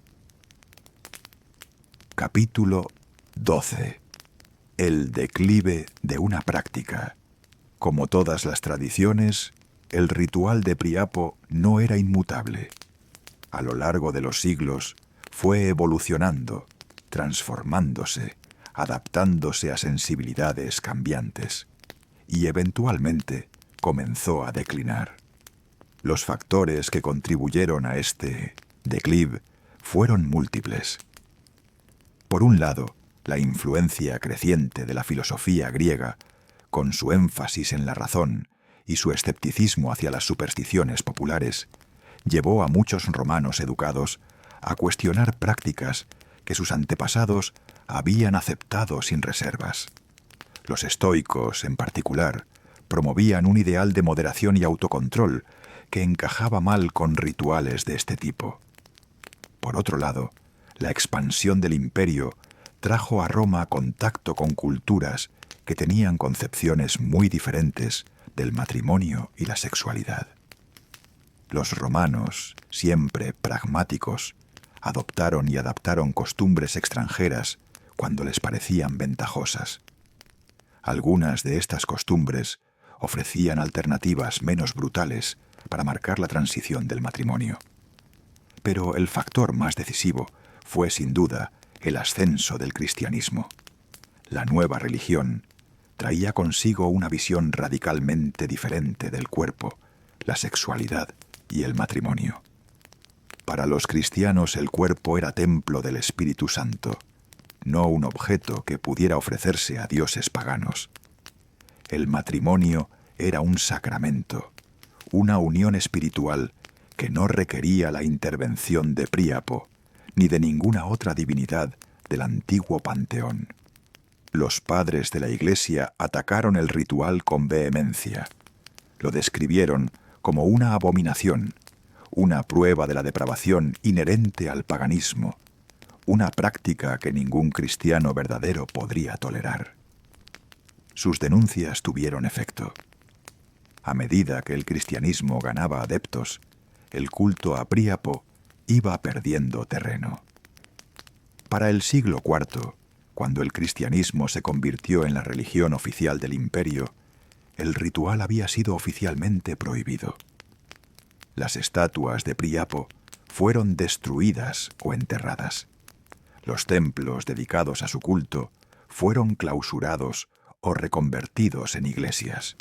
Capítulo 12. El declive de una práctica. Como todas las tradiciones, el ritual de Príapo no era inmutable. A lo largo de los siglos fue evolucionando, transformándose, adaptándose a sensibilidades cambiantes, y eventualmente comenzó a declinar. Los factores que contribuyeron a este declive fueron múltiples. Por un lado, la influencia creciente de la filosofía griega, con su énfasis en la razón y su escepticismo hacia las supersticiones populares, llevó a muchos romanos educados a cuestionar prácticas que sus antepasados habían aceptado sin reservas. Los estoicos, en particular, promovían un ideal de moderación y autocontrol que encajaba mal con rituales de este tipo. Por otro lado, la expansión del imperio trajo a Roma contacto con culturas que tenían concepciones muy diferentes del matrimonio y la sexualidad. Los romanos, siempre pragmáticos, adoptaron y adaptaron costumbres extranjeras cuando les parecían ventajosas. Algunas de estas costumbres ofrecían alternativas menos brutales para marcar la transición del matrimonio. Pero el factor más decisivo fue sin duda el ascenso del cristianismo. La nueva religión traía consigo una visión radicalmente diferente del cuerpo, la sexualidad y el matrimonio. Para los cristianos el cuerpo era templo del Espíritu Santo, no un objeto que pudiera ofrecerse a dioses paganos. El matrimonio era un sacramento, una unión espiritual que no requería la intervención de Príapo ni de ninguna otra divinidad del antiguo panteón. Los padres de la Iglesia atacaron el ritual con vehemencia. Lo describieron como una abominación, una prueba de la depravación inherente al paganismo, una práctica que ningún cristiano verdadero podría tolerar. Sus denuncias tuvieron efecto. A medida que el cristianismo ganaba adeptos, el culto a Príapo iba perdiendo terreno. Para el siglo IV, cuando el cristianismo se convirtió en la religión oficial del imperio, el ritual había sido oficialmente prohibido. Las estatuas de Príapo fueron destruidas o enterradas. Los templos dedicados a su culto fueron clausurados o reconvertidos en iglesias.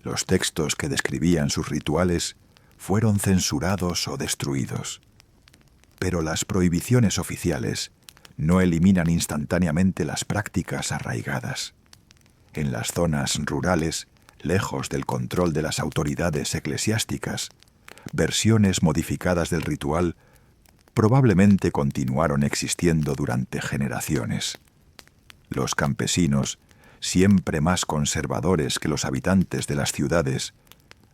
Los textos que describían sus rituales fueron censurados o destruidos. Pero las prohibiciones oficiales no eliminan instantáneamente las prácticas arraigadas. En las zonas rurales, lejos del control de las autoridades eclesiásticas, versiones modificadas del ritual probablemente continuaron existiendo durante generaciones. Los campesinos, siempre más conservadores que los habitantes de las ciudades,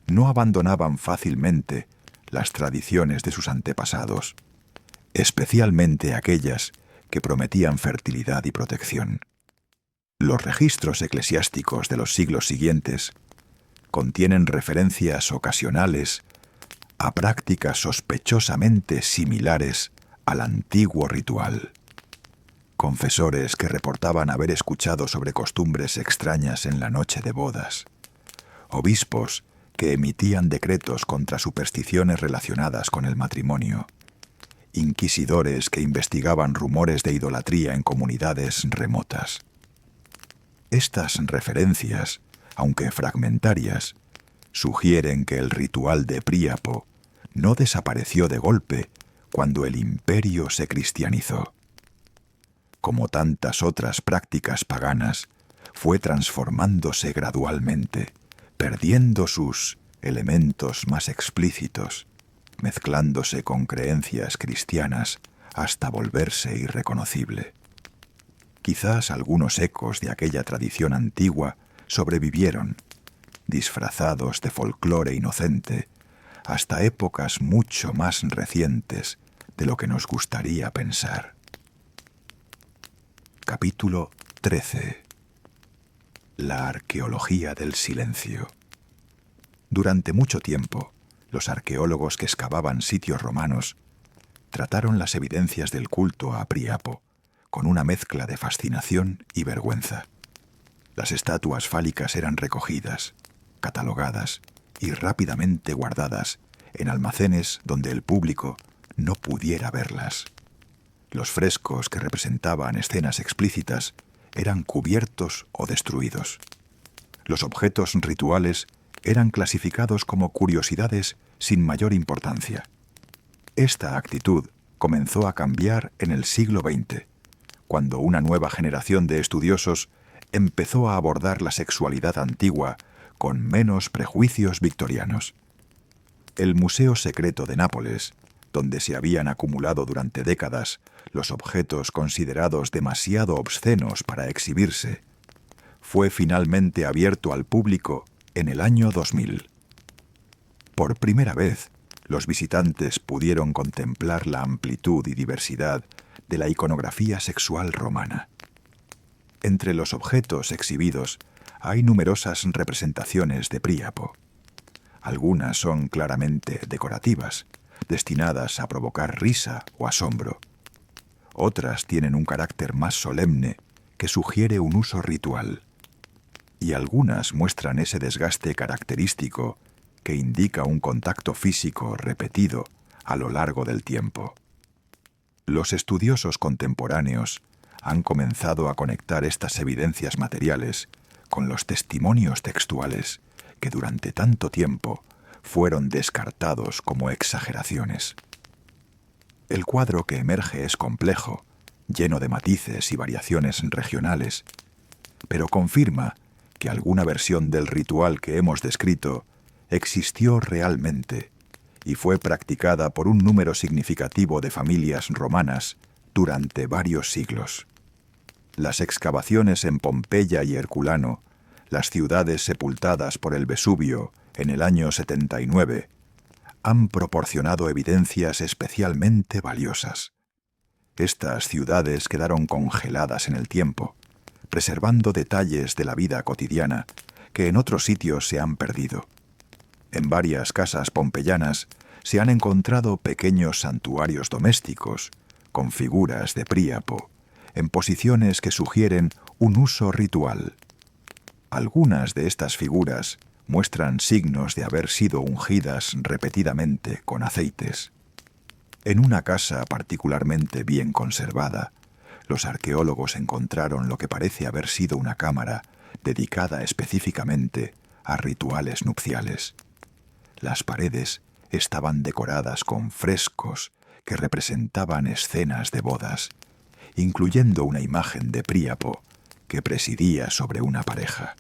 no abandonaban fácilmente las tradiciones de sus antepasados, especialmente aquellas que prometían fertilidad y protección. Los registros eclesiásticos de los siglos siguientes contienen referencias ocasionales a prácticas sospechosamente similares al antiguo ritual. Confesores que reportaban haber escuchado sobre costumbres extrañas en la noche de bodas. Obispos que emitían decretos contra supersticiones relacionadas con el matrimonio. Inquisidores que investigaban rumores de idolatría en comunidades remotas. Estas referencias, aunque fragmentarias, sugieren que el ritual de Príapo no desapareció de golpe cuando el imperio se cristianizó. Como tantas otras prácticas paganas, fue transformándose gradualmente, perdiendo sus elementos más explícitos, mezclándose con creencias cristianas hasta volverse irreconocible. Quizás algunos ecos de aquella tradición antigua sobrevivieron, disfrazados de folclore inocente, hasta épocas mucho más recientes de lo que nos gustaría pensar. Capítulo 13. La arqueología del silencio. Durante mucho tiempo, los arqueólogos que excavaban sitios romanos trataron las evidencias del culto a Príapo con una mezcla de fascinación y vergüenza. Las estatuas fálicas eran recogidas, catalogadas y rápidamente guardadas en almacenes donde el público no pudiera verlas. Los frescos que representaban escenas explícitas eran cubiertos o destruidos. Los objetos rituales eran clasificados como curiosidades sin mayor importancia. Esta actitud comenzó a cambiar en el siglo XX, cuando una nueva generación de estudiosos empezó a abordar la sexualidad antigua con menos prejuicios victorianos. El Museo Secreto de Nápoles, donde se habían acumulado durante décadas los objetos considerados demasiado obscenos para exhibirse, fue finalmente abierto al público en el año 2000. Por primera vez, los visitantes pudieron contemplar la amplitud y diversidad de la iconografía sexual romana. Entre los objetos exhibidos hay numerosas representaciones de Príapo. Algunas son claramente decorativas, destinadas a provocar risa o asombro. Otras tienen un carácter más solemne que sugiere un uso ritual. Y algunas muestran ese desgaste característico que indica un contacto físico repetido a lo largo del tiempo. Los estudiosos contemporáneos han comenzado a conectar estas evidencias materiales con los testimonios textuales que durante tanto tiempo fueron descartados como exageraciones. El cuadro que emerge es complejo, lleno de matices y variaciones regionales, pero confirma que alguna versión del ritual que hemos descrito existió realmente y fue practicada por un número significativo de familias romanas durante varios siglos. Las excavaciones en Pompeya y Herculano, las ciudades sepultadas por el Vesubio en el año 79, han proporcionado evidencias especialmente valiosas. Estas ciudades quedaron congeladas en el tiempo, preservando detalles de la vida cotidiana que en otros sitios se han perdido. En varias casas pompeyanas se han encontrado pequeños santuarios domésticos con figuras de Príapo, en posiciones que sugieren un uso ritual. Algunas de estas figuras muestran signos de haber sido ungidas repetidamente con aceites. En una casa particularmente bien conservada, los arqueólogos encontraron lo que parece haber sido una cámara dedicada específicamente a rituales nupciales. Las paredes estaban decoradas con frescos que representaban escenas de bodas, incluyendo una imagen de Príapo que presidía sobre una pareja.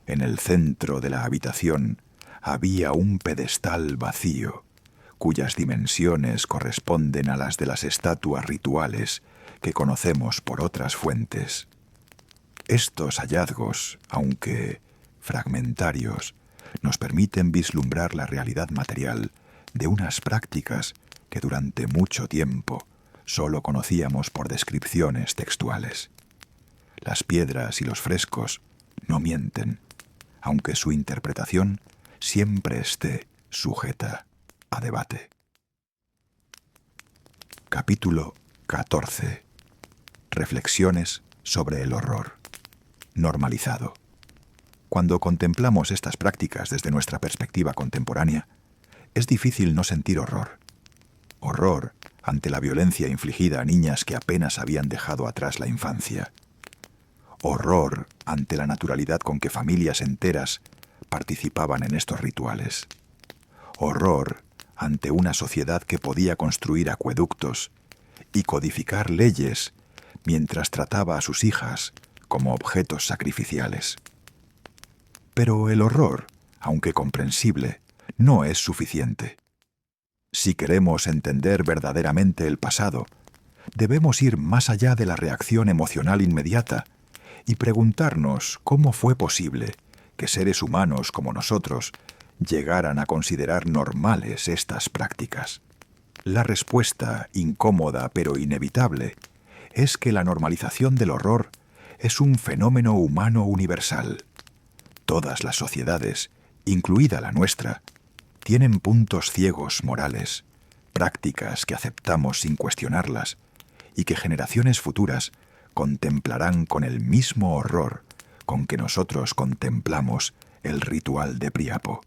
En el centro de la habitación había un pedestal vacío, cuyas dimensiones corresponden a las de las estatuas rituales que conocemos por otras fuentes. Estos hallazgos, aunque fragmentarios, nos permiten vislumbrar la realidad material de unas prácticas que durante mucho tiempo solo conocíamos por descripciones textuales. Las piedras y los frescos no mienten, aunque su interpretación siempre esté sujeta a debate. Capítulo 14. Reflexiones sobre el horror. Normalizado. Cuando contemplamos estas prácticas desde nuestra perspectiva contemporánea, es difícil no sentir horror. Horror ante la violencia infligida a niñas que apenas habían dejado atrás la infancia. Horror ante la naturalidad con que familias enteras participaban en estos rituales. Horror ante una sociedad que podía construir acueductos y codificar leyes mientras trataba a sus hijas como objetos sacrificiales. Pero el horror, aunque comprensible, no es suficiente. Si queremos entender verdaderamente el pasado, debemos ir más allá de la reacción emocional inmediata y preguntarnos cómo fue posible que seres humanos como nosotros llegaran a considerar normales estas prácticas. La respuesta, incómoda pero inevitable, es que la normalización del horror es un fenómeno humano universal. Todas las sociedades, incluida la nuestra, tienen puntos ciegos morales, prácticas que aceptamos sin cuestionarlas y que generaciones futuras contemplarán con el mismo horror con que nosotros contemplamos el ritual de Príapo.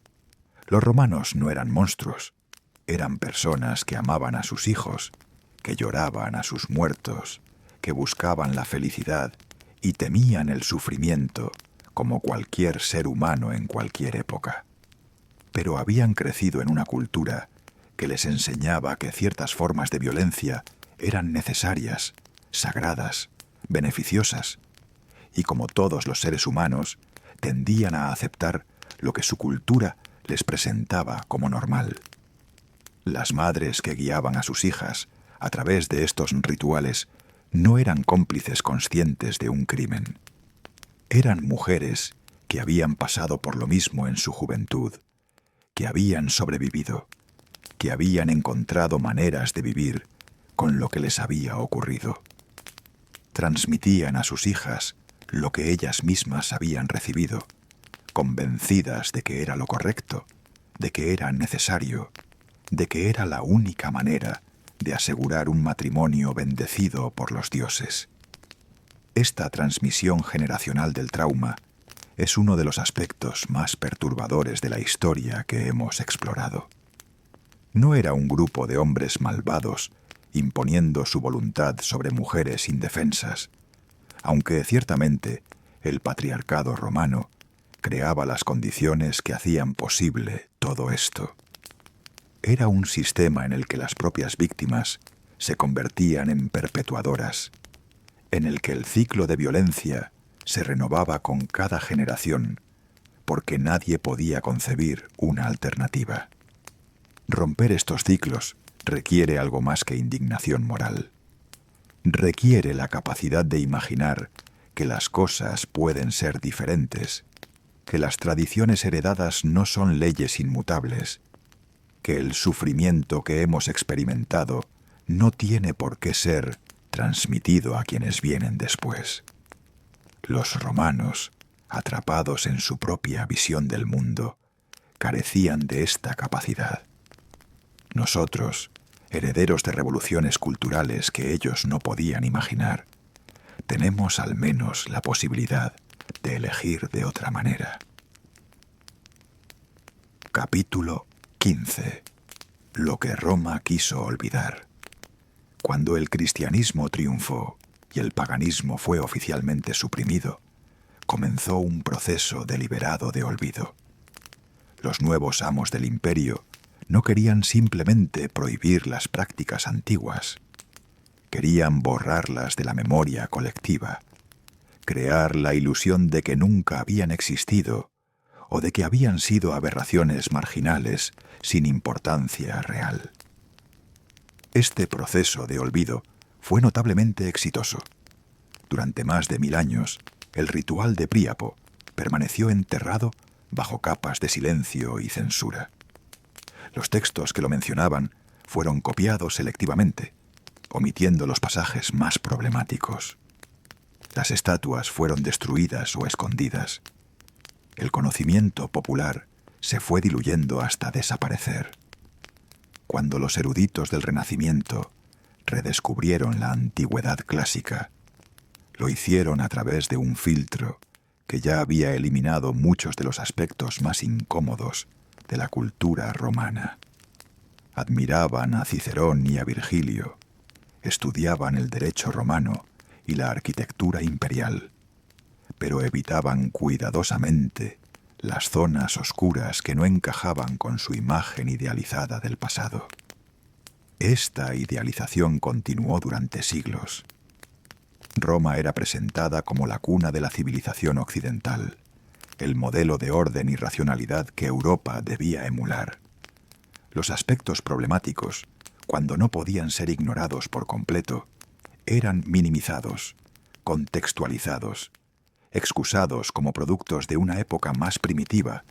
Los romanos no eran monstruos, eran personas que amaban a sus hijos, que lloraban a sus muertos, que buscaban la felicidad y temían el sufrimiento como cualquier ser humano en cualquier época. Pero habían crecido en una cultura que les enseñaba que ciertas formas de violencia eran necesarias, sagradas, beneficiosas, y como todos los seres humanos, tendían a aceptar lo que su cultura les presentaba como normal. Las madres que guiaban a sus hijas a través de estos rituales no eran cómplices conscientes de un crimen. Eran mujeres que habían pasado por lo mismo en su juventud, que habían sobrevivido, que habían encontrado maneras de vivir con lo que les había ocurrido. Transmitían a sus hijas lo que ellas mismas habían recibido, convencidas de que era lo correcto, de que era necesario, de que era la única manera de asegurar un matrimonio bendecido por los dioses. Esta transmisión generacional del trauma es uno de los aspectos más perturbadores de la historia que hemos explorado. No era un grupo de hombres malvados imponiendo su voluntad sobre mujeres indefensas, aunque ciertamente el patriarcado romano creaba las condiciones que hacían posible todo esto. Era un sistema en el que las propias víctimas se convertían en perpetuadoras, en el que el ciclo de violencia se renovaba con cada generación, porque nadie podía concebir una alternativa. Romper estos ciclos requiere algo más que indignación moral. requiere la capacidad de imaginar que las cosas pueden ser diferentes, que las tradiciones heredadas no son leyes inmutables, que el sufrimiento que hemos experimentado no tiene por qué ser transmitido a quienes vienen después. Los romanos, atrapados en su propia visión del mundo, carecían de esta capacidad. Nosotros, herederos de revoluciones culturales que ellos no podían imaginar, tenemos al menos la posibilidad de elegir de otra manera. Capítulo 15. Lo que Roma quiso olvidar. Cuando el cristianismo triunfó y el paganismo fue oficialmente suprimido, comenzó un proceso deliberado de olvido. Los nuevos amos del imperio no querían simplemente prohibir las prácticas antiguas. Querían borrarlas de la memoria colectiva, crear la ilusión de que nunca habían existido o de que habían sido aberraciones marginales sin importancia real. Este proceso de olvido fue notablemente exitoso. Durante más de 1000 años, el ritual de Príapo permaneció enterrado bajo capas de silencio y censura. Los textos que lo mencionaban fueron copiados selectivamente, omitiendo los pasajes más problemáticos. Las estatuas fueron destruidas o escondidas. El conocimiento popular se fue diluyendo hasta desaparecer. Cuando los eruditos del Renacimiento redescubrieron la antigüedad clásica, lo hicieron a través de un filtro que ya había eliminado muchos de los aspectos más incómodos de la cultura romana. Admiraban a Cicerón y a Virgilio, estudiaban el derecho romano y la arquitectura imperial, pero evitaban cuidadosamente las zonas oscuras que no encajaban con su imagen idealizada del pasado. Esta idealización continuó durante siglos. Roma era presentada como la cuna de la civilización occidental, el modelo de orden y racionalidad que Europa debía emular. Los aspectos problemáticos, cuando no podían ser ignorados por completo, eran minimizados, contextualizados, excusados como productos de una época más primitiva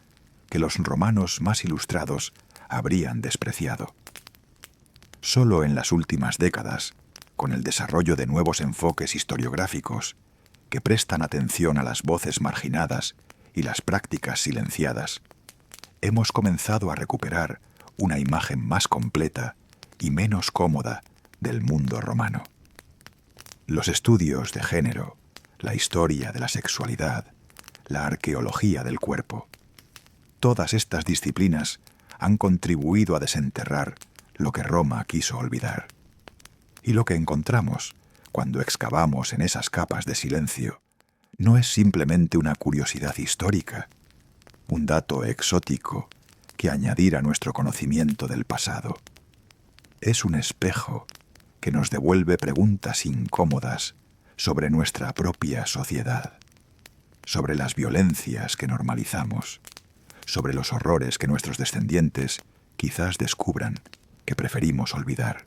que los romanos más ilustrados habrían despreciado. Solo en las últimas décadas, con el desarrollo de nuevos enfoques historiográficos que prestan atención a las voces marginadas y las prácticas silenciadas, hemos comenzado a recuperar una imagen más completa y menos cómoda del mundo romano. Los estudios de género, la historia de la sexualidad, la arqueología del cuerpo, todas estas disciplinas han contribuido a desenterrar lo que Roma quiso olvidar. Y lo que encontramos cuando excavamos en esas capas de silencio no es simplemente una curiosidad histórica, un dato exótico que añadir a nuestro conocimiento del pasado. Es un espejo que nos devuelve preguntas incómodas sobre nuestra propia sociedad, sobre las violencias que normalizamos, sobre los horrores que nuestros descendientes quizás descubran que preferimos olvidar.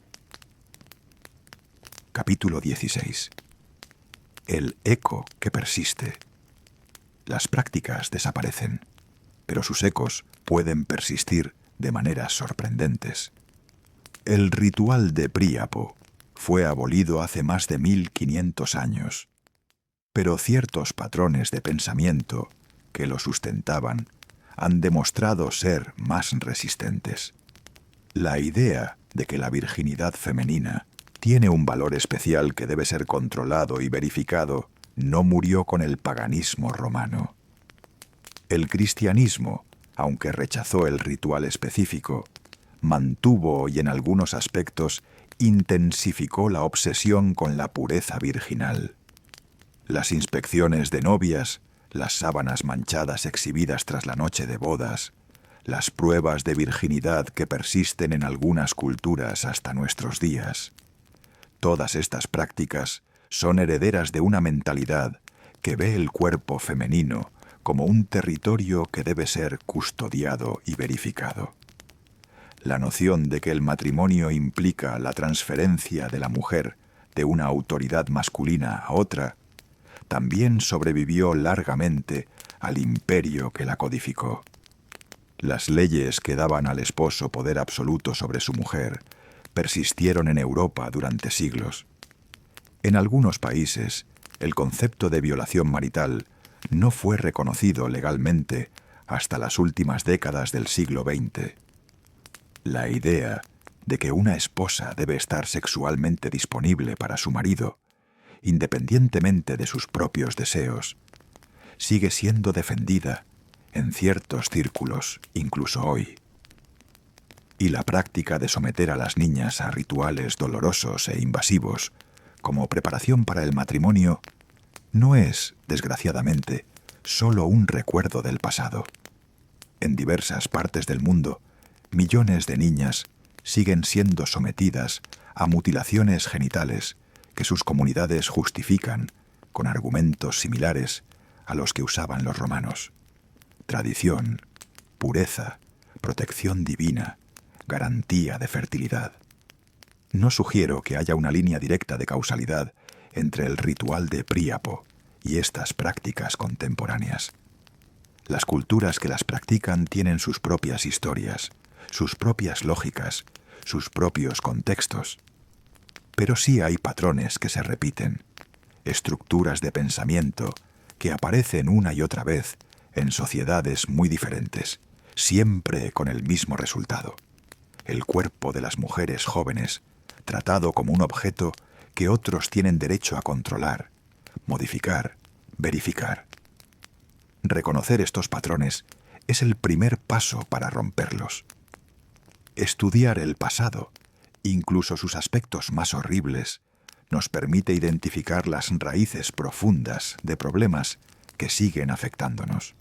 Capítulo 16. El eco que persiste. Las prácticas desaparecen, pero sus ecos pueden persistir de maneras sorprendentes. El ritual de Príapo fue abolido hace más de 1500 años, pero ciertos patrones de pensamiento que lo sustentaban han demostrado ser más resistentes. La idea de que la virginidad femenina tiene un valor especial que debe ser controlado y verificado no murió con el paganismo romano. El cristianismo, aunque rechazó el ritual específico, mantuvo y en algunos aspectos intensificó la obsesión con la pureza virginal. Las inspecciones de novias, las sábanas manchadas exhibidas tras la noche de bodas, las pruebas de virginidad que persisten en algunas culturas hasta nuestros días. Todas estas prácticas son herederas de una mentalidad que ve el cuerpo femenino como un territorio que debe ser custodiado y verificado. La noción de que el matrimonio implica la transferencia de la mujer de una autoridad masculina a otra, también sobrevivió largamente al imperio que la codificó. Las leyes que daban al esposo poder absoluto sobre su mujer persistieron en Europa durante siglos. En algunos países, el concepto de violación marital no fue reconocido legalmente hasta las últimas décadas del siglo XX. La idea de que una esposa debe estar sexualmente disponible para su marido, independientemente de sus propios deseos, sigue siendo defendida en ciertos círculos, incluso hoy. Y la práctica de someter a las niñas a rituales dolorosos e invasivos como preparación para el matrimonio no es, desgraciadamente, solo un recuerdo del pasado. En diversas partes del mundo, millones de niñas siguen siendo sometidas a mutilaciones genitales que sus comunidades justifican con argumentos similares a los que usaban los romanos: tradición, pureza, protección divina, garantía de fertilidad. No sugiero que haya una línea directa de causalidad entre el ritual de Príapo y estas prácticas contemporáneas. Las culturas que las practican tienen sus propias historias, sus propias lógicas, sus propios contextos. Pero sí hay patrones que se repiten, estructuras de pensamiento que aparecen una y otra vez en sociedades muy diferentes, siempre con el mismo resultado: el cuerpo de las mujeres jóvenes tratado como un objeto que otros tienen derecho a controlar, modificar, verificar. Reconocer estos patrones es el primer paso para romperlos. Estudiar el pasado, incluso sus aspectos más horribles, nos permite identificar las raíces profundas de problemas que siguen afectándonos.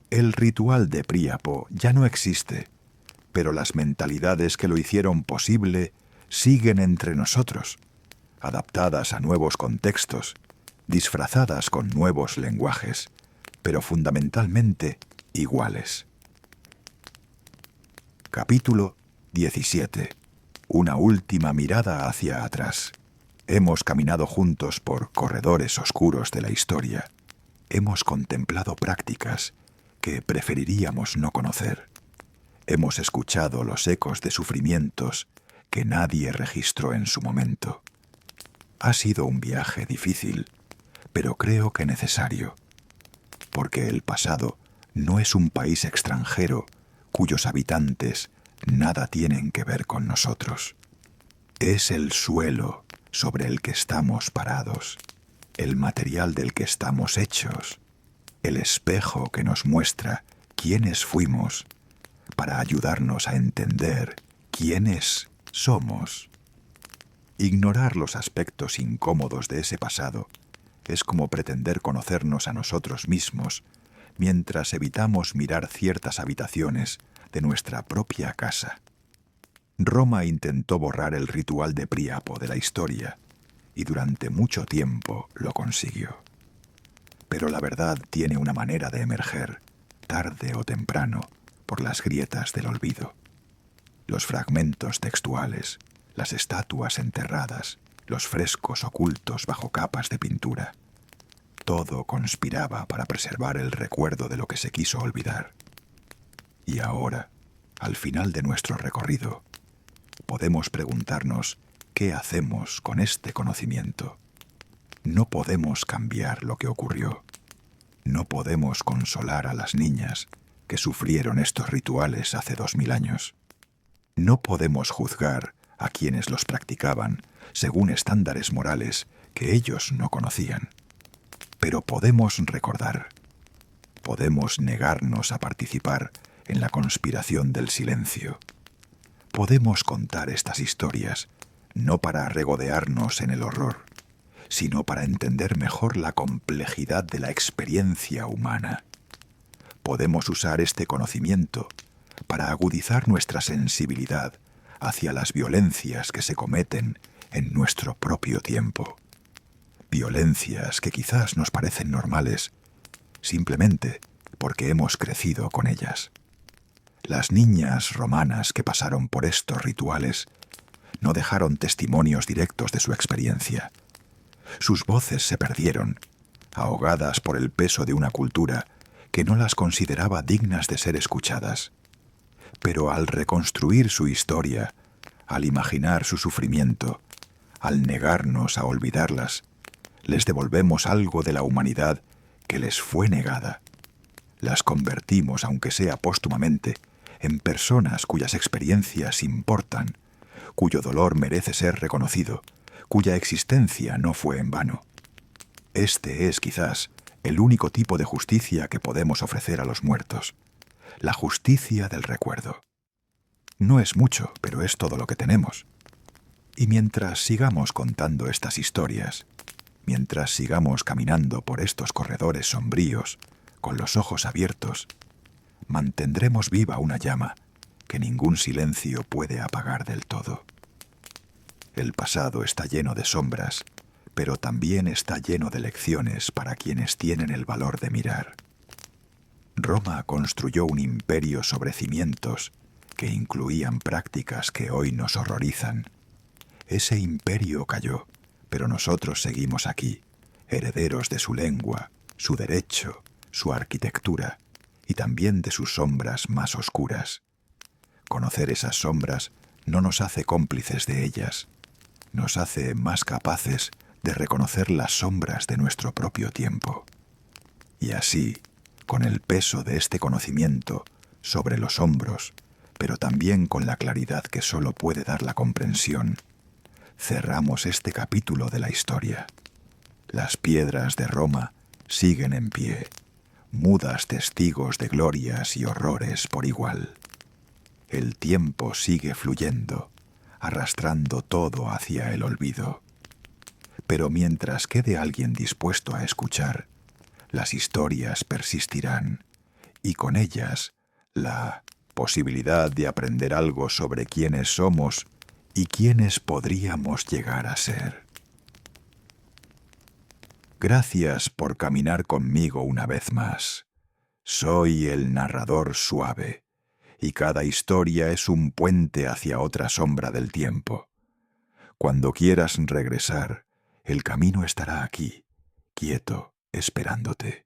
El ritual de Príapo ya no existe, pero las mentalidades que lo hicieron posible siguen entre nosotros, adaptadas a nuevos contextos, disfrazadas con nuevos lenguajes, pero fundamentalmente iguales. Capítulo 17. Una última mirada hacia atrás. Hemos caminado juntos por corredores oscuros de la historia. Hemos contemplado prácticas que preferiríamos no conocer. Hemos escuchado los ecos de sufrimientos que nadie registró en su momento. Ha sido un viaje difícil, pero creo que necesario, porque el pasado no es un país extranjero cuyos habitantes nada tienen que ver con nosotros. Es el suelo sobre el que estamos parados, el material del que estamos hechos, el espejo que nos muestra quiénes fuimos para ayudarnos a entender quiénes somos. Ignorar los aspectos incómodos de ese pasado es como pretender conocernos a nosotros mismos mientras evitamos mirar ciertas habitaciones de nuestra propia casa. Roma intentó borrar el ritual de Príapo de la historia y durante mucho tiempo lo consiguió. Pero la verdad tiene una manera de emerger, tarde o temprano, por las grietas del olvido. Los fragmentos textuales, las estatuas enterradas, los frescos ocultos bajo capas de pintura. Todo conspiraba para preservar el recuerdo de lo que se quiso olvidar. Y ahora, al final de nuestro recorrido, podemos preguntarnos qué hacemos con este conocimiento. No podemos cambiar lo que ocurrió. No podemos consolar a las niñas que sufrieron estos rituales hace 2000 años. No podemos juzgar a quienes los practicaban según estándares morales que ellos no conocían. Pero podemos recordar. Podemos negarnos a participar en la conspiración del silencio. Podemos contar estas historias no para regodearnos en el horror, sino para entender mejor la complejidad de la experiencia humana. Podemos usar este conocimiento para agudizar nuestra sensibilidad hacia las violencias que se cometen en nuestro propio tiempo. Violencias que quizás nos parecen normales, simplemente porque hemos crecido con ellas. Las niñas romanas que pasaron por estos rituales no dejaron testimonios directos de su experiencia. Sus voces se perdieron, ahogadas por el peso de una cultura que no las consideraba dignas de ser escuchadas. Pero al reconstruir su historia, al imaginar su sufrimiento, al negarnos a olvidarlas, les devolvemos algo de la humanidad que les fue negada. Las convertimos, aunque sea póstumamente, en personas cuyas experiencias importan, cuyo dolor merece ser reconocido, cuya existencia no fue en vano. Este es, quizás, el único tipo de justicia que podemos ofrecer a los muertos, la justicia del recuerdo. No es mucho, pero es todo lo que tenemos. Y mientras sigamos contando estas historias, mientras sigamos caminando por estos corredores sombríos, con los ojos abiertos, mantendremos viva una llama que ningún silencio puede apagar del todo. El pasado está lleno de sombras, pero también está lleno de lecciones para quienes tienen el valor de mirar. Roma construyó un imperio sobre cimientos que incluían prácticas que hoy nos horrorizan. Ese imperio cayó, pero nosotros seguimos aquí, herederos de su lengua, su derecho, su arquitectura y también de sus sombras más oscuras. Conocer esas sombras no nos hace cómplices de ellas, nos hace más capaces de reconocer las sombras de nuestro propio tiempo. Y así, con el peso de este conocimiento sobre los hombros, pero también con la claridad que solo puede dar la comprensión, cerramos este capítulo de la historia. Las piedras de Roma siguen en pie, mudas testigos de glorias y horrores por igual. El tiempo sigue fluyendo, arrastrando todo hacia el olvido. Pero mientras quede alguien dispuesto a escuchar, las historias persistirán, y con ellas la posibilidad de aprender algo sobre quiénes somos y quiénes podríamos llegar a ser. Gracias por caminar conmigo una vez más. Soy el narrador suave, y cada historia es un puente hacia otra sombra del tiempo. Cuando quieras regresar, el camino estará aquí, quieto, esperándote.